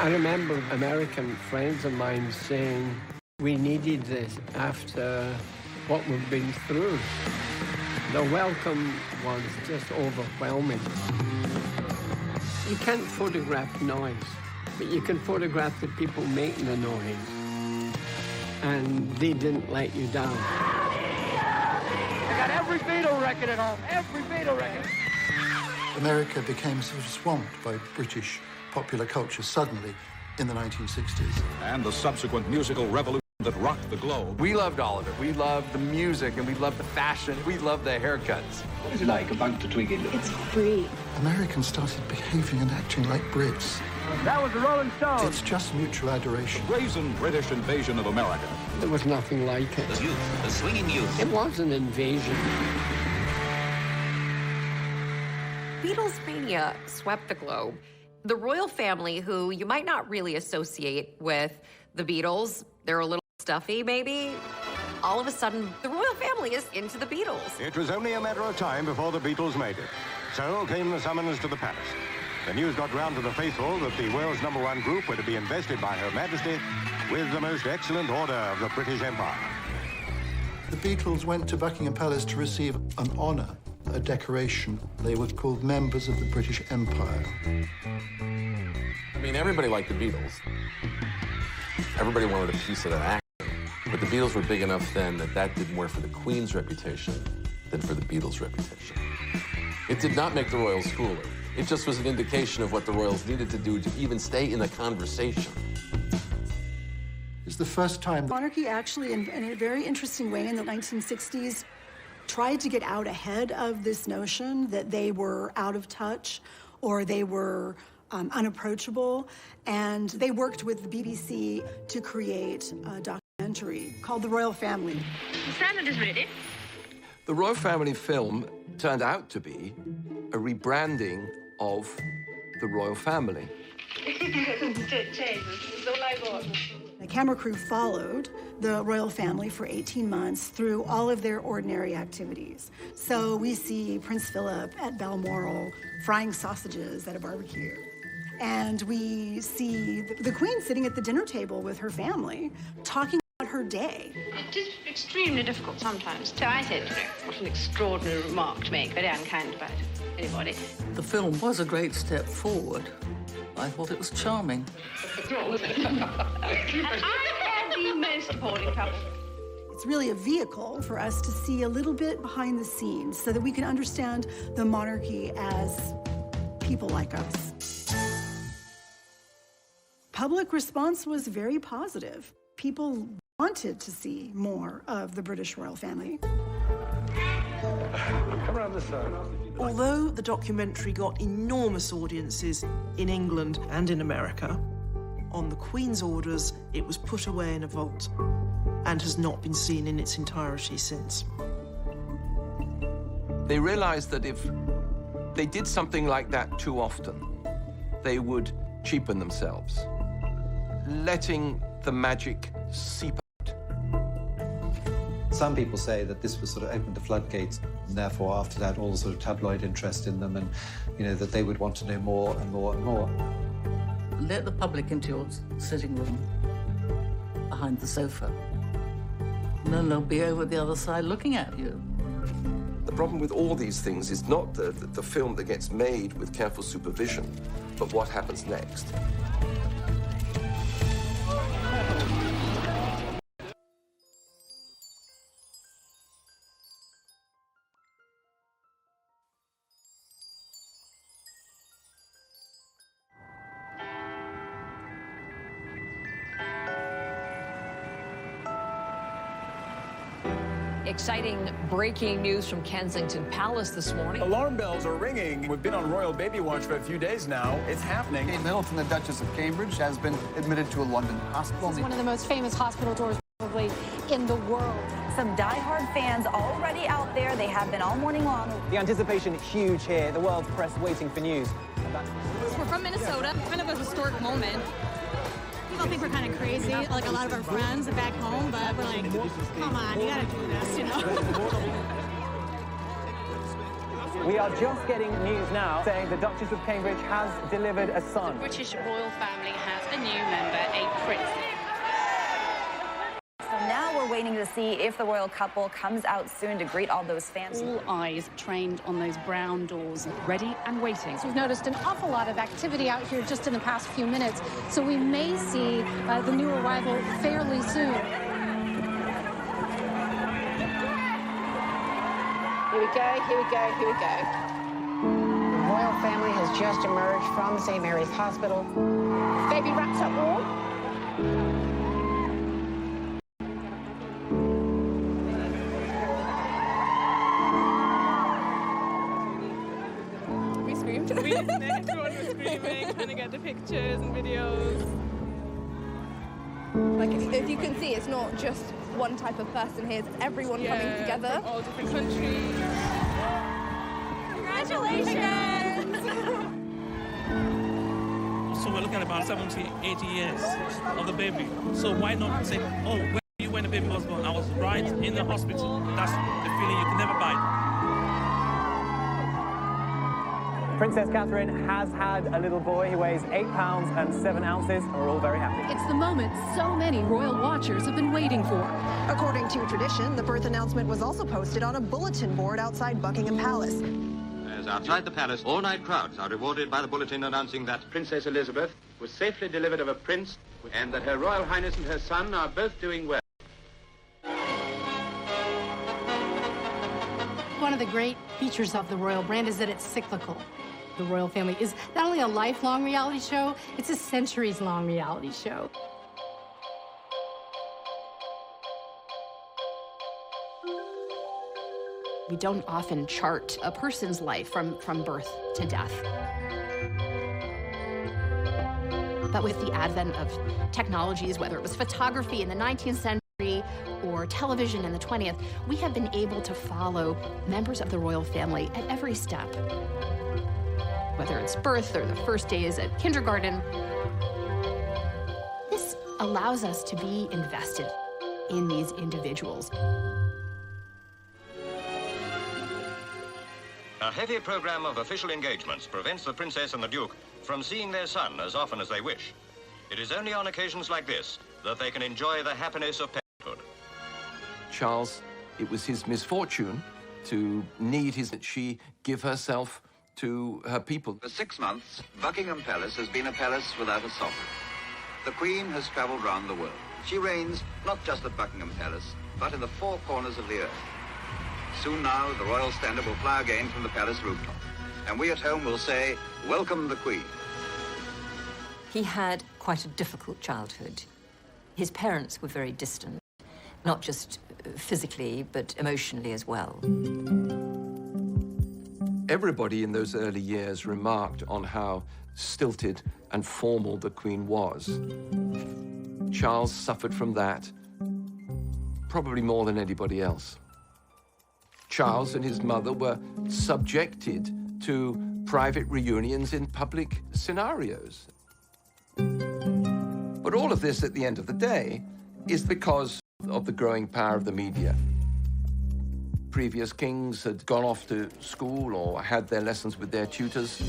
I remember American friends of mine saying, we needed this after what we've been through. The welcome was just overwhelming. You can't photograph noise, but you can photograph the people making the noise. And they didn't let you down. I got every Beatle record at home, every Beatle record. America became sort of swamped by British popular culture suddenly in the 1960s. And the subsequent musical revolution that rocked the globe. We loved all of it. We loved the music, and we loved the fashion. We loved the haircuts. What is it like, a bunk to twig in? It's free. Americans started behaving and acting like Brits. That was the Rolling Stones. It's just mutual adoration. The brazen British invasion of America. There was nothing like it. The youth, the swinging youth. It was an invasion. Beatles mania swept the globe. The royal family, who you might not really associate with the Beatles, they're a little stuffy maybe. All of a sudden, the royal family is into the Beatles. It was only a matter of time before the Beatles made it. So came the summons to the palace. The news got round to the faithful that the world's #1 group were to be invested by Her Majesty with the most excellent order of the British Empire. The Beatles went to Buckingham Palace to receive an honor, a decoration. They were called members of the British Empire. I mean, everybody liked the Beatles. Everybody wanted a piece of that action. But the Beatles were big enough then that that did more for the Queen's reputation than for the Beatles' reputation. It did not make the royals cooler. It just was an indication of what the royals needed to do to even stay in the conversation. It's the first time The monarchy actually, in a very interesting way in the 1960s, tried to get out ahead of this notion that they were out of touch or they were unapproachable. And they worked with the BBC to create a documentary called The Royal Family. The salad is ready. The royal family film turned out to be a rebranding of the royal family. The camera crew followed the royal family for 18 months through all of their ordinary activities. So we see Prince Philip at Balmoral frying sausages at a barbecue. And we see the Queen sitting at the dinner table with her family, talking about her day. It is extremely difficult sometimes. So I said, what an extraordinary remark to make, very unkind about anybody. The film was a great step forward. I thought it was charming. And I had the most appalling trouble. It's really a vehicle for us to see a little bit behind the scenes so that we can understand the monarchy as people like us. Public response was very positive. People wanted to see more of the British royal family. Come around this side. Although the documentary got enormous audiences in England and in America, on the Queen's orders, it was put away in a vault and has not been seen in its entirety since. They realized that if they did something like that too often, they would cheapen themselves, letting the magic seep out. Some people say that this was sort of opened the floodgates, and therefore after that all the sort of tabloid interest in them, and that they would want to know more and more and more. Let the public into your sitting room behind the sofa. And then they'll be over the other side looking at you. The problem with all these things is not the film that gets made with careful supervision, but what happens next. Exciting breaking news from Kensington Palace this morning. Alarm bells are ringing. We've been on royal baby watch for a few days now. It's happening. In Middleton, the Duchess of Cambridge has been admitted to a London hospital. It's one of the most famous hospital tours probably in the world. Some diehard fans already out there. They have been all morning long. The anticipation is huge here. The world's press waiting for news. We're from Minnesota. Kind of a historic moment. People think we're kind of crazy, like a lot of our friends back home, but we're like, come on, you gotta do this, We are just getting news now saying the Duchess of Cambridge has delivered a son. The British royal family has a new member, a prince. So now we're waiting to see if the royal couple comes out soon to greet all those fans. All eyes trained on those brown doors, ready and waiting. So we've noticed an awful lot of activity out here just in the past few minutes, so we may see the new arrival fairly soon. Here we go, here we go, here we go. The royal family has just emerged from St. Mary's Hospital. Baby wraps up warm. We screamed. Everyone was screaming, trying to get the pictures and videos. Like, if you can see, it's not just one type of person here, it's everyone coming together. From all different countries. Congratulations! So we're looking at about 70, 80 years of the baby. So why not say, oh, where were you when the baby was born? I was right in the hospital. That's the feeling you can never buy. Princess Catherine has had a little boy. He weighs 8 pounds and 7 ounces, and we're all very happy. It's the moment so many royal watchers have been waiting for. According to tradition, the birth announcement was also posted on a bulletin board outside Buckingham Palace. As outside the palace, all-night crowds are rewarded by the bulletin announcing that Princess Elizabeth was safely delivered of a prince and that Her Royal Highness and her son are both doing well. One of the great features of the royal brand is that it's cyclical. The royal family is not only a lifelong reality show, it's a centuries-long reality show. We don't often chart a person's life from birth to death. But with the advent of technologies, whether it was photography in the 19th century or television in the 20th, we have been able to follow members of the royal family at every step. Whether it's birth or the first days at kindergarten, this allows us to be invested in these individuals. A heavy program of official engagements prevents the Princess and the Duke from seeing their son as often as they wish. It is only on occasions like this that they can enjoy the happiness of parenthood. Charles, it was his misfortune to need that she give herself to her people. For 6 months, Buckingham Palace has been a palace without a sovereign. The Queen has travelled round the world. She reigns not just at Buckingham Palace, but in the 4 corners of the earth. Soon now, the royal standard will fly again from the palace rooftop. And we at home will say, welcome the Queen. He had quite a difficult childhood. His parents were very distant, not just physically, but emotionally as well. Everybody in those early years remarked on how stilted and formal the Queen was. Charles suffered from that, probably more than anybody else. Charles and his mother were subjected to private reunions in public scenarios. But all of this, at the end of the day, is because of the growing power of the media. Previous kings had gone off to school or had their lessons with their tutors.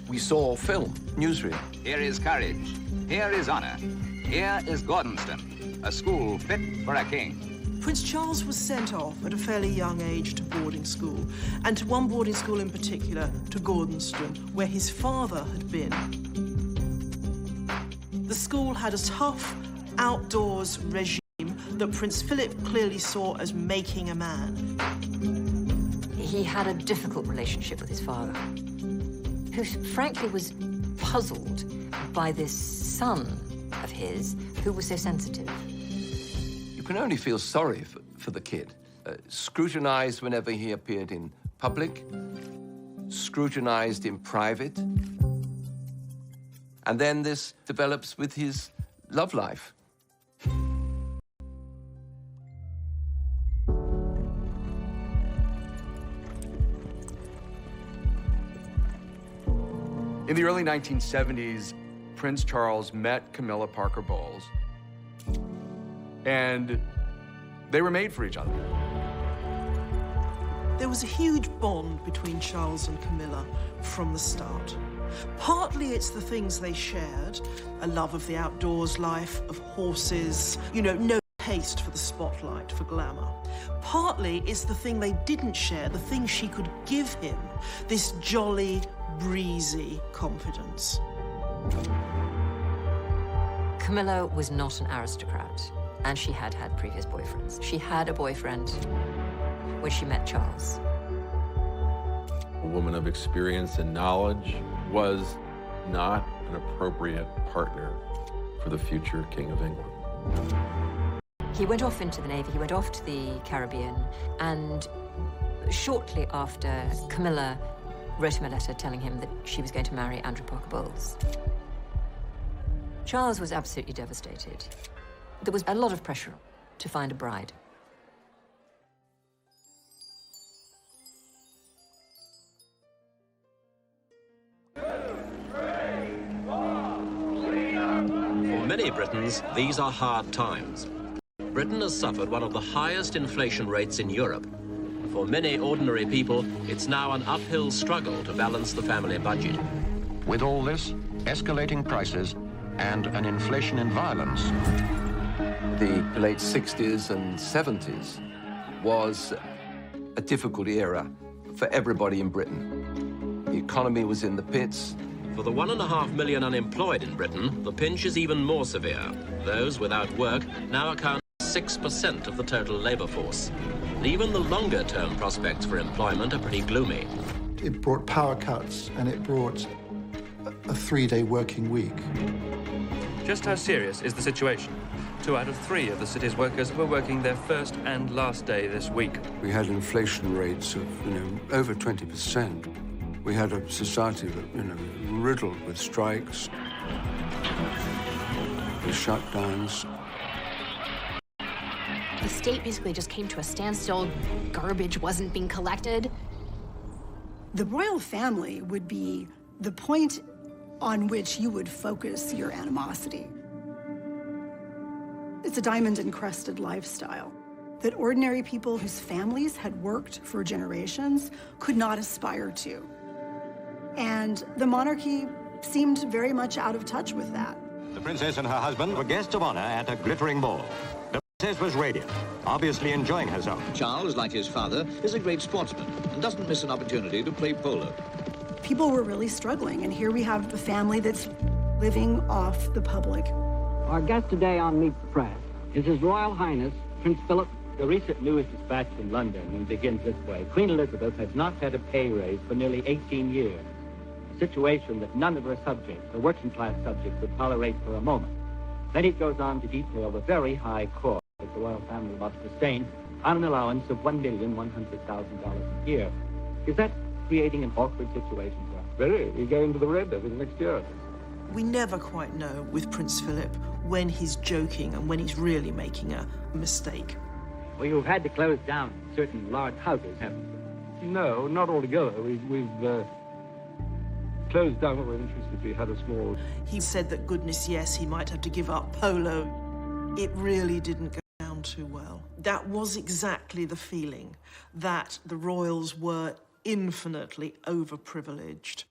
We saw film, newsreel. Here is courage. Here is honor. Here is Gordonston, a school fit for a king. Prince Charles was sent off at a fairly young age to boarding school, and to one boarding school in particular, to Gordonston, where his father had been. The school had a tough, outdoors regime that Prince Philip clearly saw as making a man. He had a difficult relationship with his father, who frankly was puzzled by this son of his who was so sensitive. You can only feel sorry for the kid. Scrutinized whenever he appeared in public, scrutinized in private. And then this develops with his love life. In the early 1970s, Prince Charles met Camilla Parker Bowles, and they were made for each other. There was a huge bond between Charles and Camilla from the start. Partly it's the things they shared, a love of the outdoors life, of horses, you know, no taste for the spotlight, for glamour. Partly it's the thing they didn't share, the thing she could give him, this jolly, breezy confidence. Camilla was not an aristocrat, and she had had previous boyfriends. She had a boyfriend when she met Charles. A woman of experience and knowledge was not an appropriate partner for the future King of England. He went off into the Navy, he went off to the Caribbean, and shortly after, Camilla wrote him a letter telling him that she was going to marry Andrew Parker Bowles. Charles was absolutely devastated. There was a lot of pressure to find a bride. For many Britons, these are hard times. Britain has suffered one of the highest inflation rates in Europe. For many ordinary people, it's now an uphill struggle to balance the family budget. With all this, escalating prices and an inflation in violence. The late 60s and 70s was a difficult era for everybody in Britain. The economy was in the pits. For the 1.5 million unemployed in Britain, the pinch is even more severe. Those without work now account for 6% of the total labour force. And even the longer-term prospects for employment are pretty gloomy. It brought power cuts, and it brought a 3-day working week. Just how serious is the situation? 2 out of 3 of the city's workers were working their first and last day this week. We had inflation rates of, over 20%. We had a society that, riddled with strikes, with shutdowns. The state basically just came to a standstill. Garbage wasn't being collected. The royal family would be the point on which you would focus your animosity. It's a diamond-encrusted lifestyle that ordinary people whose families had worked for generations could not aspire to. And the monarchy seemed very much out of touch with that. The princess and her husband were guests of honor at a glittering ball. The princess was radiant, obviously enjoying herself. Charles, like his father, is a great sportsman and doesn't miss an opportunity to play polo. People were really struggling, and here we have the family that's living off the public. Our guest today on Meet the Press is His Royal Highness Prince Philip. The recent news dispatch from London begins this way. Queen Elizabeth has not had a pay raise for nearly 18 years. A situation that none of her subjects, the working class subjects, would tolerate for a moment. Then it goes on to detail the very high cost that the royal family must sustain on an allowance of $1,100,000 a year. Is that creating an awkward situation for us? Very. We go into the red, I think, next year. We never quite know with Prince Philip when he's joking and when he's really making a mistake. Well, you've had to close down certain large houses, haven't you? No, not altogether. We've closed down what we're interested. We had a small... He said that, goodness, yes, he might have to give up polo. It really didn't go down too well. That was exactly the feeling, that the royals were infinitely overprivileged.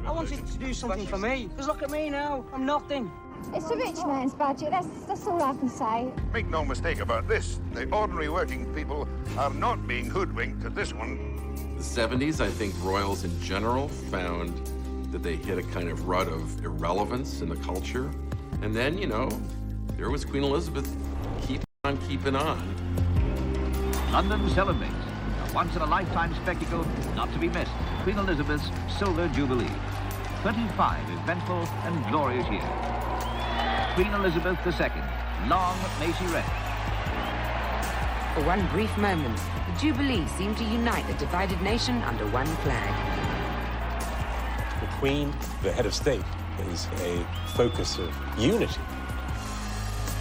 I wanted to do something for me, because look at me now, I'm nothing. It's a rich man's budget, that's all I can say. Make no mistake about this, the ordinary working people are not being hoodwinked at this one. The 70s, I think royals in general found that they hit a kind of rut of irrelevance in the culture. And then, there was Queen Elizabeth keeping on keeping on. London celebrates a once-in-a-lifetime spectacle not to be missed, Queen Elizabeth's Silver Jubilee. 25 eventful and glorious years. Queen Elizabeth II, long may she reign. For one brief moment, the Jubilee seemed to unite the divided nation under one flag. The Queen, the head of state, is a focus of unity,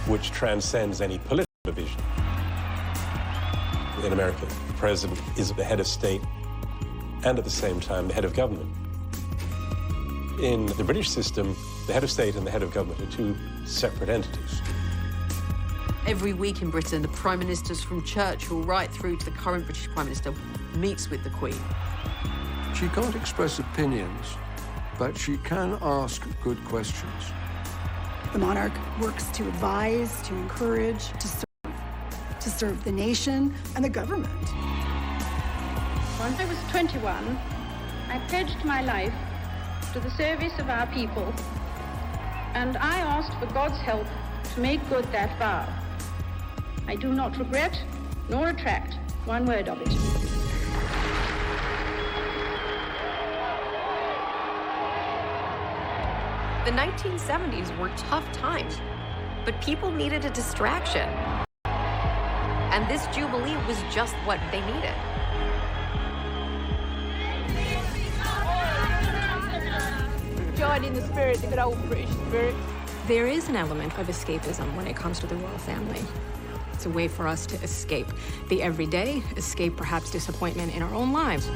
which transcends any political division. In America, the president is the head of state and at the same time the head of government. In the British system, the head of state and the head of government are two separate entities. Every week in Britain, the Prime Ministers from Churchill right through to the current British Prime Minister meets with the Queen. She can't express opinions, but she can ask good questions. The monarch works to advise, to encourage, to serve the nation and the government. When I was 21, I pledged my life to the service of our people, and I asked for God's help to make good that vow. I do not regret nor retract one word of it. The 1970s were tough times, but people needed a distraction. And this Jubilee was just what they needed. Join in the spirit, the good old British spirit. There is an element of escapism when it comes to the royal family. It's a way for us to escape the everyday, escape perhaps disappointment in our own lives.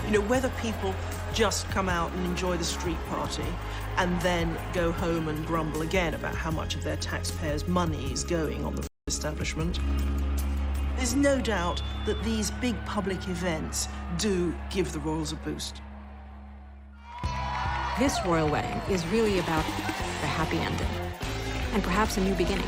You know, whether people just come out and enjoy the street party and then go home and grumble again about how much of their taxpayers' money is going on the establishment. There's no doubt that these big public events do give the royals a boost. This royal wedding is really about a happy ending and perhaps a new beginning.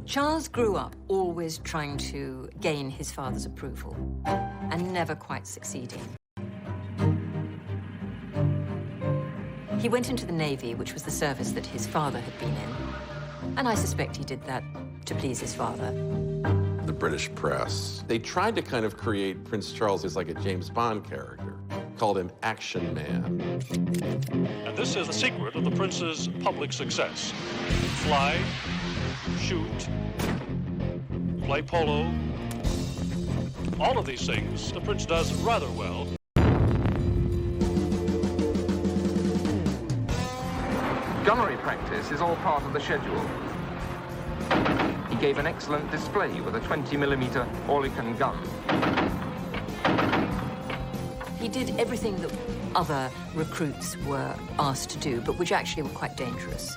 Charles grew up always trying to gain his father's approval and never quite succeeding. He went into the Navy, which was the service that his father had been in, and I suspect he did that to please his father. The British press, they tried to kind of create Prince Charles as like a James Bond character, called him Action Man. And this is the secret of the prince's public success. Fly, shoot, play polo. All of these things the prince does rather well. Gunnery practice is all part of the schedule. He gave an excellent display with a 20mm Oerlikon gun. He did everything that other recruits were asked to do, but which actually were quite dangerous.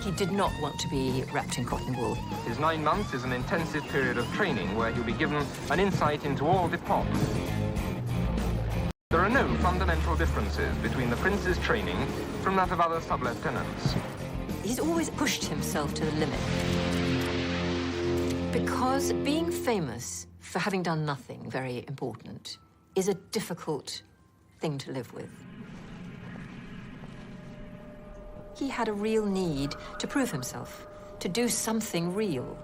He did not want to be wrapped in cotton wool. His 9 months is an intensive period of training where he'll be given an insight into all departments. There are no fundamental differences between the prince's training from that of other sub-lieutenants. He's always pushed himself to the limit. Because being famous for having done nothing very important is a difficult thing to live with. He had a real need to prove himself, to do something real.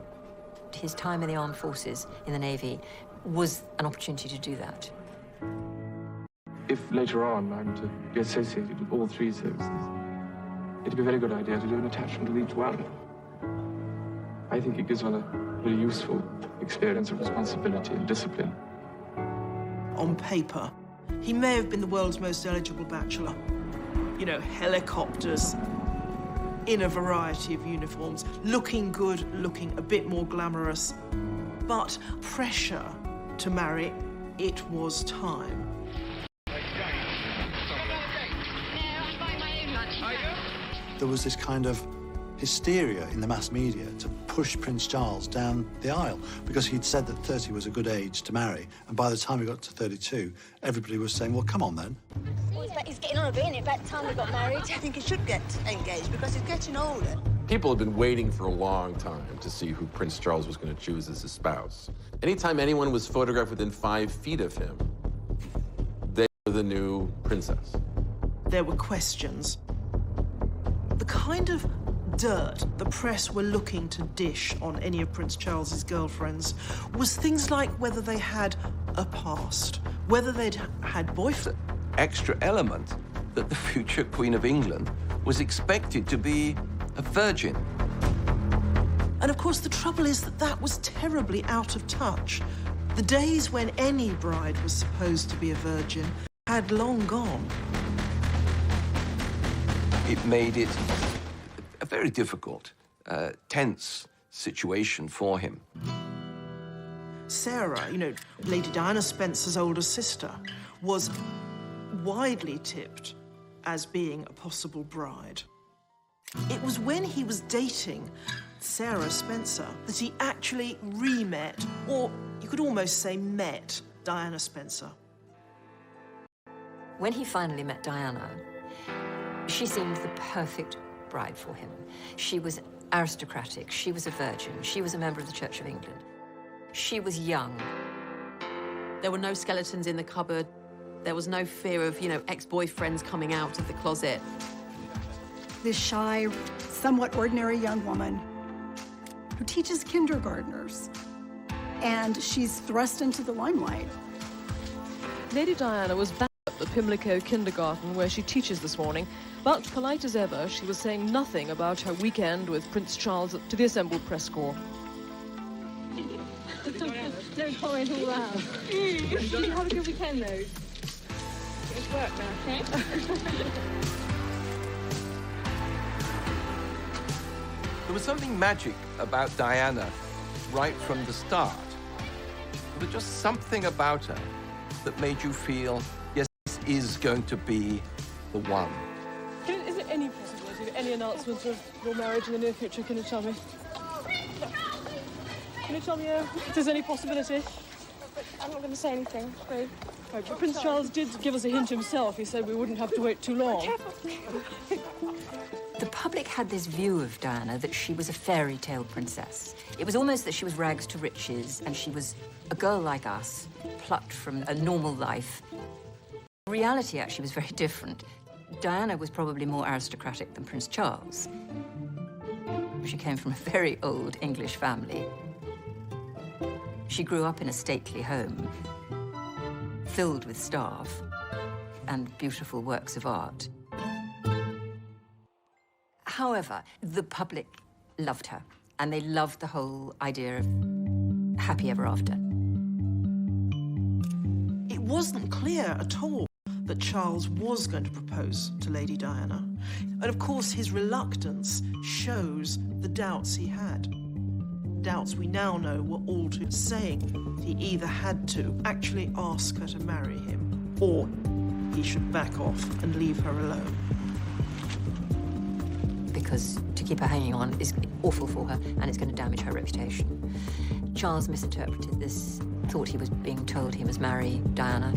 His time in the armed forces, in the Navy, was an opportunity to do that. If later on I'm to be associated with all 3 services, it'd be a very good idea to do an attachment with each one. I think it gives one a very useful experience of responsibility and discipline. On paper, he may have been the world's most eligible bachelor. You know, helicopters, in a variety of uniforms, looking good, looking a bit more glamorous. But pressure to marry, it was time. There was this kind of hysteria in the mass media to push Prince Charles down the aisle because he'd said that 30 was a good age to marry, and by the time he got to 32, everybody was saying, well, come on then. He's getting on a bit, isn't it? About the time we got married. I think he should get engaged because he's getting older. People have been waiting for a long time to see who Prince Charles was going to choose as his spouse. Anytime anyone was photographed within 5 feet of him, they were the new princess. There were questions. The kind of dirt the press were looking to dish on any of Prince Charles's girlfriends was things like whether they had a past, whether they'd had boyfriends. Extra element that the future Queen of England was expected to be a virgin. And of course, the trouble is that that was terribly out of touch. The days when any bride was supposed to be a virgin had long gone. It made it a very difficult, tense situation for him. Sarah, you know, Lady Diana Spencer's older sister, was widely tipped as being a possible bride. It was when he was dating Sarah Spencer that he actually re-met, or you could almost say met, Diana Spencer. When he finally met Diana, she seemed the perfect bride for him. She was aristocratic, she was a virgin, she was a member of the Church of England. She was young. There were no skeletons in the cupboard. There was no fear of, ex-boyfriends coming out of the closet. This shy, somewhat ordinary young woman who teaches kindergartners, and she's thrust into the limelight. Lady Diana was back at the Pimlico kindergarten where she teaches this morning, but polite as ever, she was saying nothing about her weekend with Prince Charles to the assembled press corps. Don't comment all that. Did you have a good weekend, though? It's work now, okay? There was something magic about Diana right from the start. There was just something about her that made you feel, yes, this is going to be the one. Is there any possibility of any announcement of your marriage in the near future? Can you tell me? Can you tell me if there's any possibility? I'm not going to say anything. Right, but Prince Charles did give us a hint himself. He said we wouldn't have to wait too long. The public had this view of Diana that she was a fairy tale princess. It was almost that she was rags to riches, and she was a girl like us, plucked from a normal life. Reality actually was very different. Diana was probably more aristocratic than Prince Charles. She came from a very old English family. She grew up in a stately home, filled with staff and beautiful works of art. However, the public loved her, and they loved the whole idea of happy ever after. It wasn't clear at all that Charles was going to propose to Lady Diana. And of course, his reluctance shows the doubts he had. Doubts we now know were all too saying he either had to actually ask her to marry him, or he should back off and leave her alone. Because to keep her hanging on is awful for her, and it's going to damage her reputation. Charles misinterpreted this, thought he was being told he must marry Diana.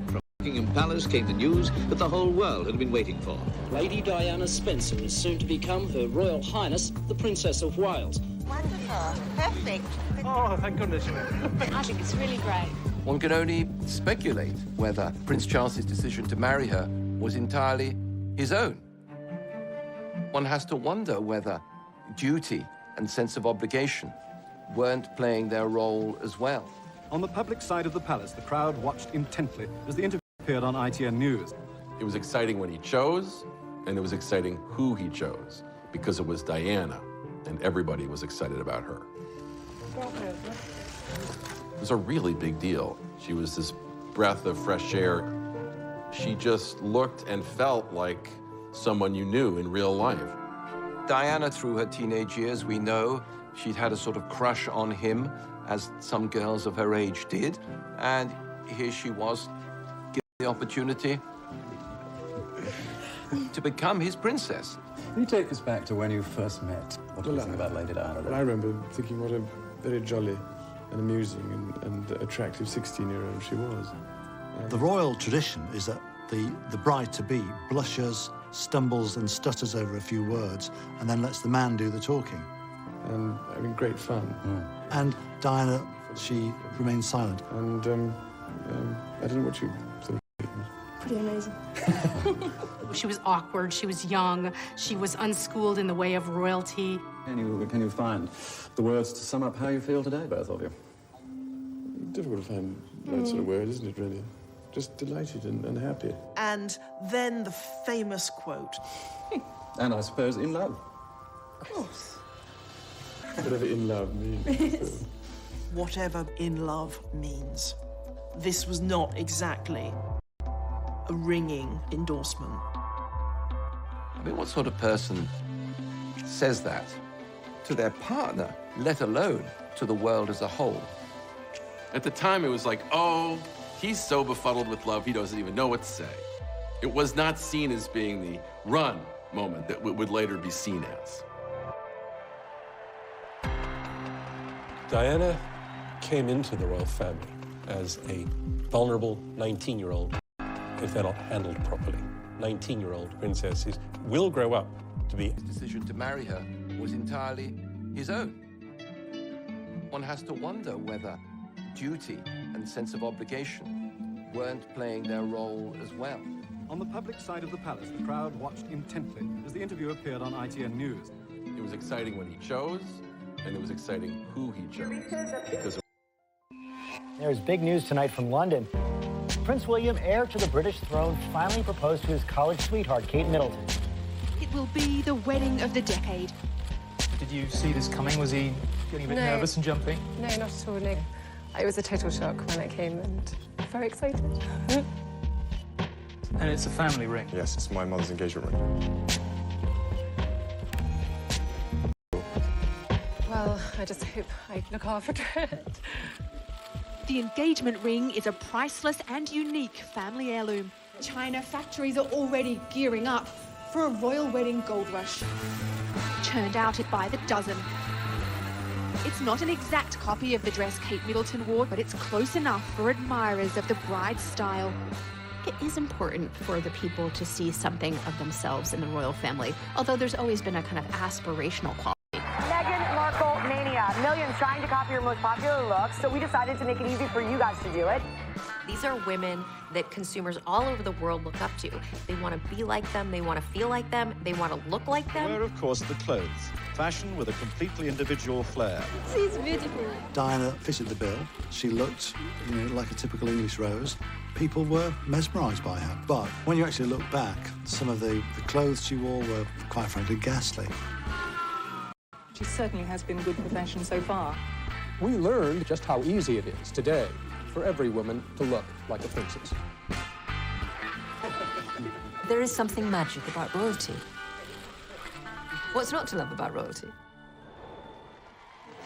From Buckingham Palace came the news that the whole world had been waiting for. Lady Diana Spencer is soon to become Her Royal Highness, the Princess of Wales. Wonderful. Perfect. Oh, thank goodness. I think it's really great. One can only speculate whether Prince Charles's decision to marry her was entirely his own. One has to wonder whether duty and sense of obligation weren't playing their role as well. On the public side of the palace, the crowd watched intently as the interview appeared on ITN News. It was exciting when he chose, and it was exciting who he chose, because it was Diana, and everybody was excited about her. It was a really big deal. She was this breath of fresh air. She just looked and felt like someone you knew in real life. Diana, through her teenage years, we know she'd had a sort of crush on him, as some girls of her age did, and here she was, given the opportunity to become his princess. Can you take us back to when you first met? What do you think about Lady Diana? Well, I remember thinking what a very jolly and amusing and attractive 16-year-old she was. The royal tradition is that the bride-to-be blushes, stumbles and stutters over a few words, and then lets the man do the talking. And having great fun. And Diana, she remained silent. And I don't know what you thought. Pretty amazing. She was awkward, she was young, she was unschooled in the way of royalty. Can you find the words to sum up how you feel today, both of you? Difficult to find that sort of word, isn't it, really? Just delighted and happy. And then the famous quote. And I suppose in love. Of course. Whatever in love means. Whatever in love means. This was not exactly a ringing endorsement. I mean, what sort of person says that to their partner, let alone to the world as a whole? At the time, it was like, oh, He's so befuddled with love, he doesn't even know what to say. It was not seen as being the run moment that would later be seen as. Diana came into the royal family as a vulnerable 19-year-old, if they're not handled properly. 19-year-old princesses will grow up to be... His decision to marry her was entirely his own. One has to wonder whether duty and sense of obligation weren't playing their role as well. On the public side of the palace, the crowd watched intently as the interview appeared on ITN News. It was exciting when he chose, and it was exciting who he chose, because of... There's big news tonight from London. Prince William, heir to the British throne, finally proposed to his college sweetheart, Kate Middleton. It will be the wedding of the decade. Did you see this coming? Was he getting a bit nervous and jumping? No, not at all, no. It was a total shock when it came and very excited. And it's a family ring? Yes, it's my mother's engagement ring. Well, I just hope I look after it. The engagement ring is a priceless and unique family heirloom. China factories are already gearing up for a royal wedding gold rush. Churned out by the dozen. It's not an exact copy of the dress Kate Middleton wore, but it's close enough for admirers of the bride's style. It is important for the people to see something of themselves in the royal family, although there's always been a kind of aspirational quality. Meghan Markle mania. Millions trying to copy your most popular looks, so we decided to make it easy for you guys to do it. These are women that consumers all over the world look up to. They want to be like them, they want to feel like them, they want to look like them. Where, of course, the clothes. Fashion with a completely individual flair. She's beautiful. Diana fitted the bill. She looked, like a typical English rose. People were mesmerised by her. But when you actually look back, some of the clothes she wore were, quite frankly, ghastly. She certainly has been good for fashion so far. We learned just how easy it is today for every woman to look like a princess. There is something magic about royalty. What's not to love about royalty?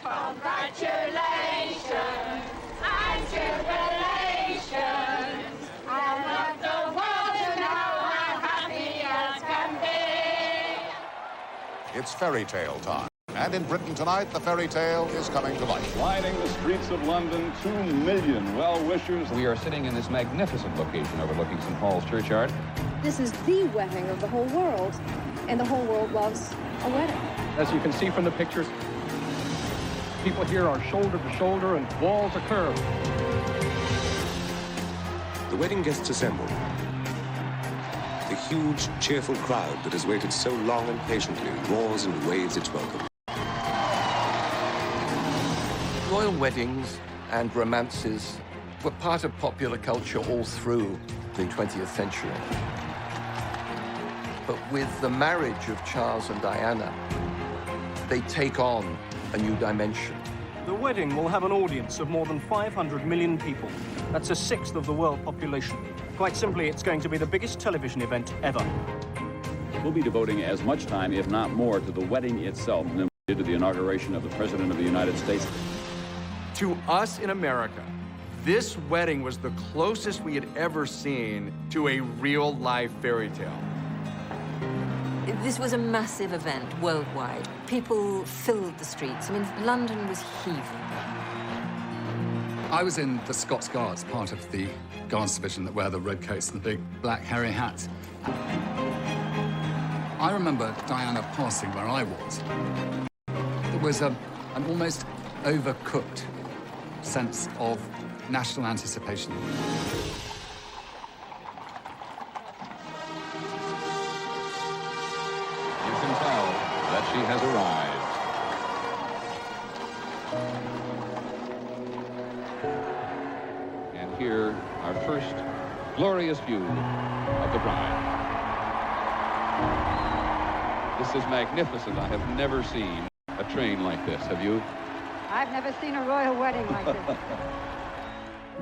Congratulations and jubilations. I want the world to know how happy as can be. It's fairy tale time. And in Britain tonight, the fairy tale is coming to life. Lining the streets of London, 2 million well-wishers. We are sitting in this magnificent location overlooking St. Paul's Churchyard. This is the wedding of the whole world, and the whole world loves a wedding. As you can see from the pictures, people here are shoulder to shoulder and walls are curved. The wedding guests assemble. The huge, cheerful crowd that has waited so long and patiently roars and waves its welcome. Royal weddings and romances were part of popular culture all through the 20th century. But with the marriage of Charles and Diana, they take on a new dimension. The wedding will have an audience of more than 500 million people. That's a sixth of the world population. Quite simply, it's going to be the biggest television event ever. We'll be devoting as much time, if not more, to the wedding itself than we did to the inauguration of the President of the United States. To us in America, this wedding was the closest we had ever seen to a real-life fairy tale. This was a massive event worldwide. People filled the streets. I mean, London was heaving. I was in the Scots Guards, part of the Guards division that wear the red coats and the big black hairy hats. I remember Diana passing where I was. There was an almost overcooked sense of national anticipation. You can tell that she has arrived. And here, our first glorious view of the bride. This is magnificent. I have never seen a train like this. Have you? I've never seen a royal wedding like this.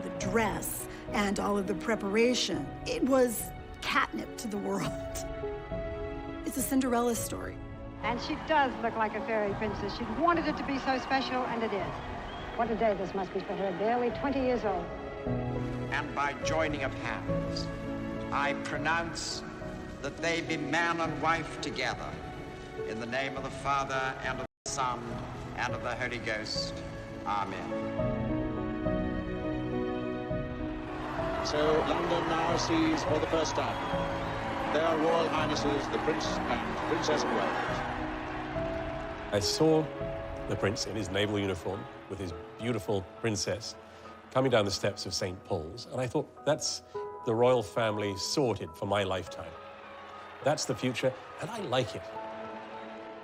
The dress and all of the preparation, it was catnip to the world. It's a Cinderella story. And she does look like a fairy princess. She wanted it to be so special, and it is. What a day this must be for her, barely 20 years old. and by joining of hands, I pronounce that they be man and wife together, in the name of the Father, and of the Son, and of the Holy Ghost. Amen. So London now sees for the first time their Royal Highnesses, the Prince and Princess of Wales. I saw the Prince in his naval uniform with his beautiful princess coming down the steps of St. Paul's, and I thought, that's the royal family sorted for my lifetime. That's the future, and I like it.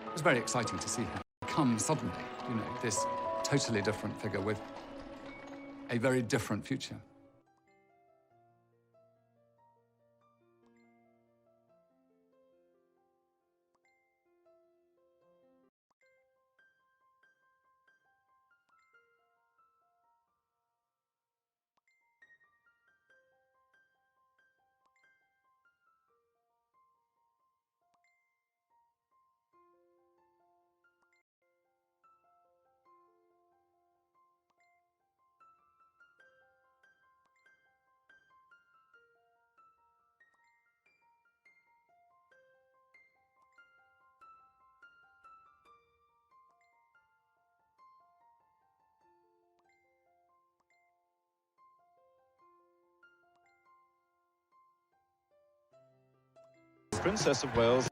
It was very exciting to see him come suddenly, you know, this totally different figure with a very different future. Princess of Wales.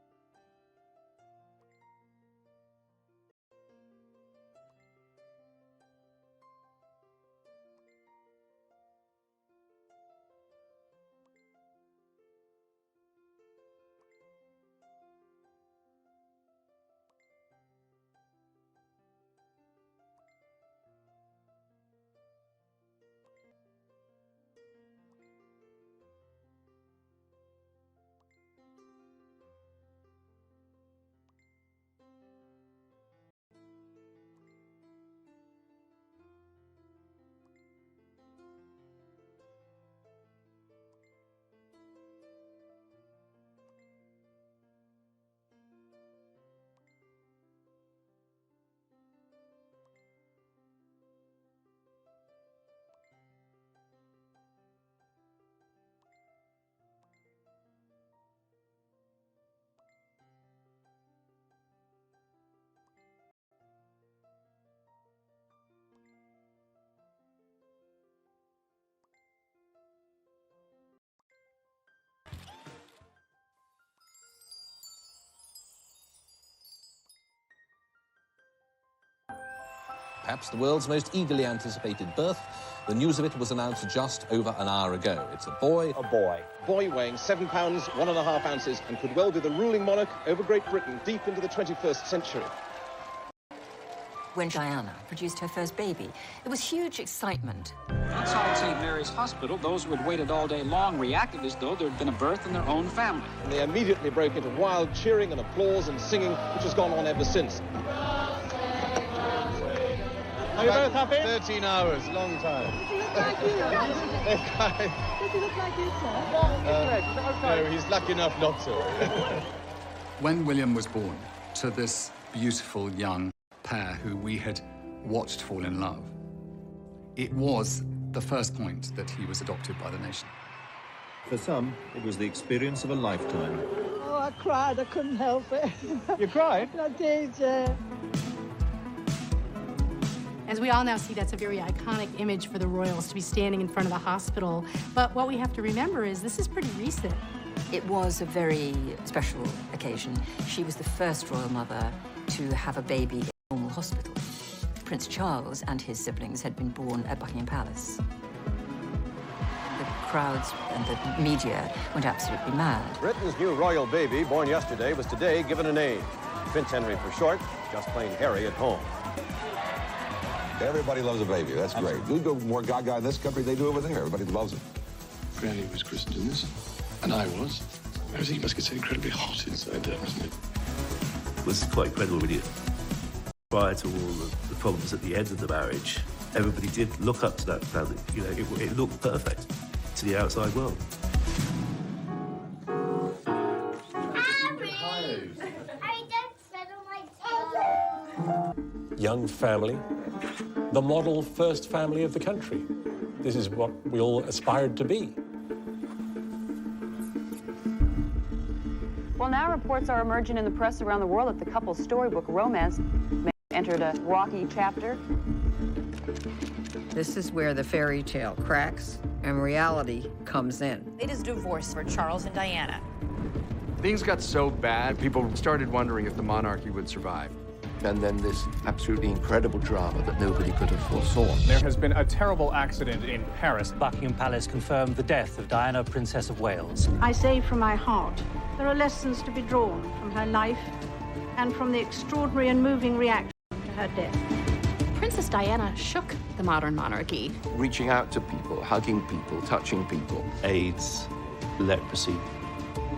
Perhaps the world's most eagerly anticipated birth. The news of it was announced just over an hour ago. It's a boy. A boy. Boy weighing 7 pounds, 1.5 ounces, and could well be the ruling monarch over Great Britain deep into the 21st century. When Diana produced her first baby, there was huge excitement. Outside St. Mary's Hospital, those who had waited all day long reacted as though there had been a birth in their own family. And they immediately broke into wild cheering and applause and singing, which has gone on ever since. Are you both happy? 13 hours, long time. Does he look like you, sir? No, he's lucky enough not to. When William was born to this beautiful young pair who we had watched fall in love, it was the first point that he was adopted by the nation. For some, it was the experience of a lifetime. Oh, I cried. I couldn't help it. You cried? I did, yeah. As we all now see, that's a very iconic image for the royals to be standing in front of the hospital. But what we have to remember is this is pretty recent. It was a very special occasion. She was the first royal mother to have a baby in a normal hospital. Prince Charles and his siblings had been born at Buckingham Palace. The crowds and the media went absolutely mad. Britain's new royal baby, born yesterday, was today given a name. Prince Henry for short, just plain Harry at home. Everybody loves a baby. That's great. We go more gaga in this country than they do over there. Everybody loves it. Granny was christened in this, and I was. I think it must get so incredibly hot inside there, doesn't it? It was quite incredible, really. Prior to all the problems at the end of the marriage, everybody did look up to that family. You know, it looked perfect to the outside world. Young family, the model first family of the country. This is what we all aspired to be. Well, now reports are emerging in the press around the world that the couple's storybook romance entered a rocky chapter. This is where the fairy tale cracks and reality comes in. It is divorce for Charles and Diana. Things got so bad, people started wondering if the monarchy would survive. And then this absolutely incredible drama that nobody could have foresaw. There has been a terrible accident in Paris. Buckingham Palace confirmed the death of Diana, Princess of Wales. I say from my heart, there are lessons to be drawn from her life and from the extraordinary and moving reaction to her death. Princess Diana shook the modern monarchy. Reaching out to people, hugging people, touching people. AIDS, leprosy,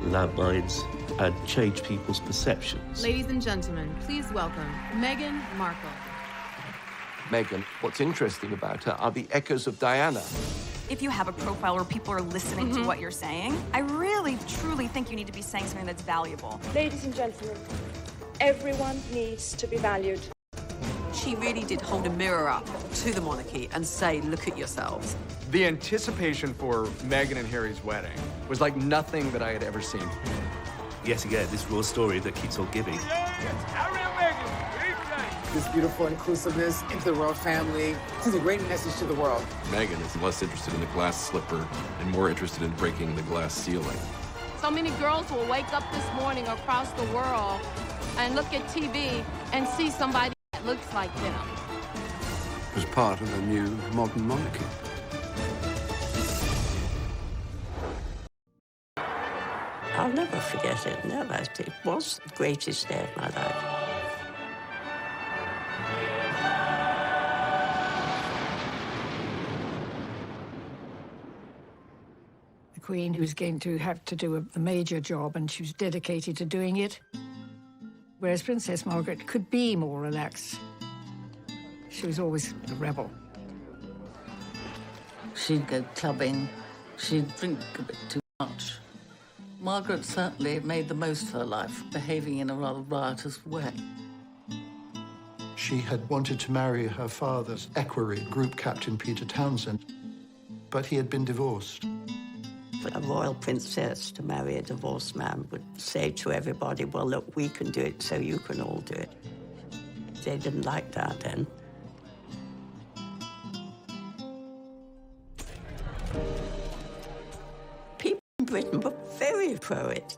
landmines, and change people's perceptions. Ladies and gentlemen, please welcome Meghan Markle. Meghan, what's interesting about her are the echoes of Diana. If you have a profile where people are listening to what you're saying, I really, truly think you need to be saying something that's valuable. Ladies and gentlemen, everyone needs to be valued. She really did hold a mirror up to the monarchy and say, look at yourselves. The anticipation for Meghan and Harry's wedding was like nothing that I had ever seen. Yet again, this raw story that keeps on giving. This beautiful inclusiveness into the royal family. This is a great message to the world. Meghan is less interested in the glass slipper and more interested in breaking the glass ceiling. So many girls will wake up this morning across the world and look at TV and see somebody that looks like them. As part of a new modern monarchy. I'll never forget it, never. It was the greatest day of my life. The Queen was going to have to do a major job, and she was dedicated to doing it. Whereas Princess Margaret could be more relaxed. She was always a rebel. She'd go clubbing. She'd drink a bit too much. Margaret certainly made the most of her life, behaving in a rather riotous way. She had wanted to marry her father's equerry, Group Captain Peter Townsend, but he had been divorced. For a royal princess to marry a divorced man would say to everybody, well, look, we can do it, so you can all do it. They didn't like that then. People in Britain were very pro it.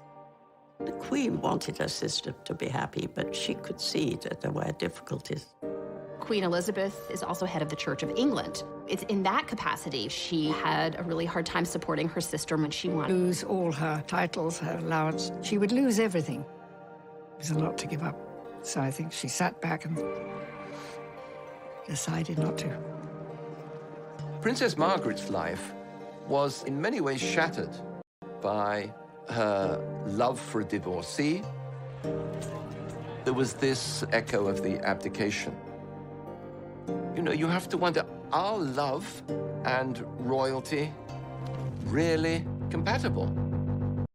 The Queen wanted her sister to be happy, but she could see that there were difficulties. Queen Elizabeth is also head of the Church of England. It's in that capacity she had a really hard time supporting her sister when she wanted. Lose all her titles, her allowance. She would lose everything. It was a lot to give up. So I think she sat back and decided not to. Princess Margaret's life was in many ways shattered by her love for a divorcee. There was this echo of the abdication. You know, you have to wonder, are love and royalty really compatible?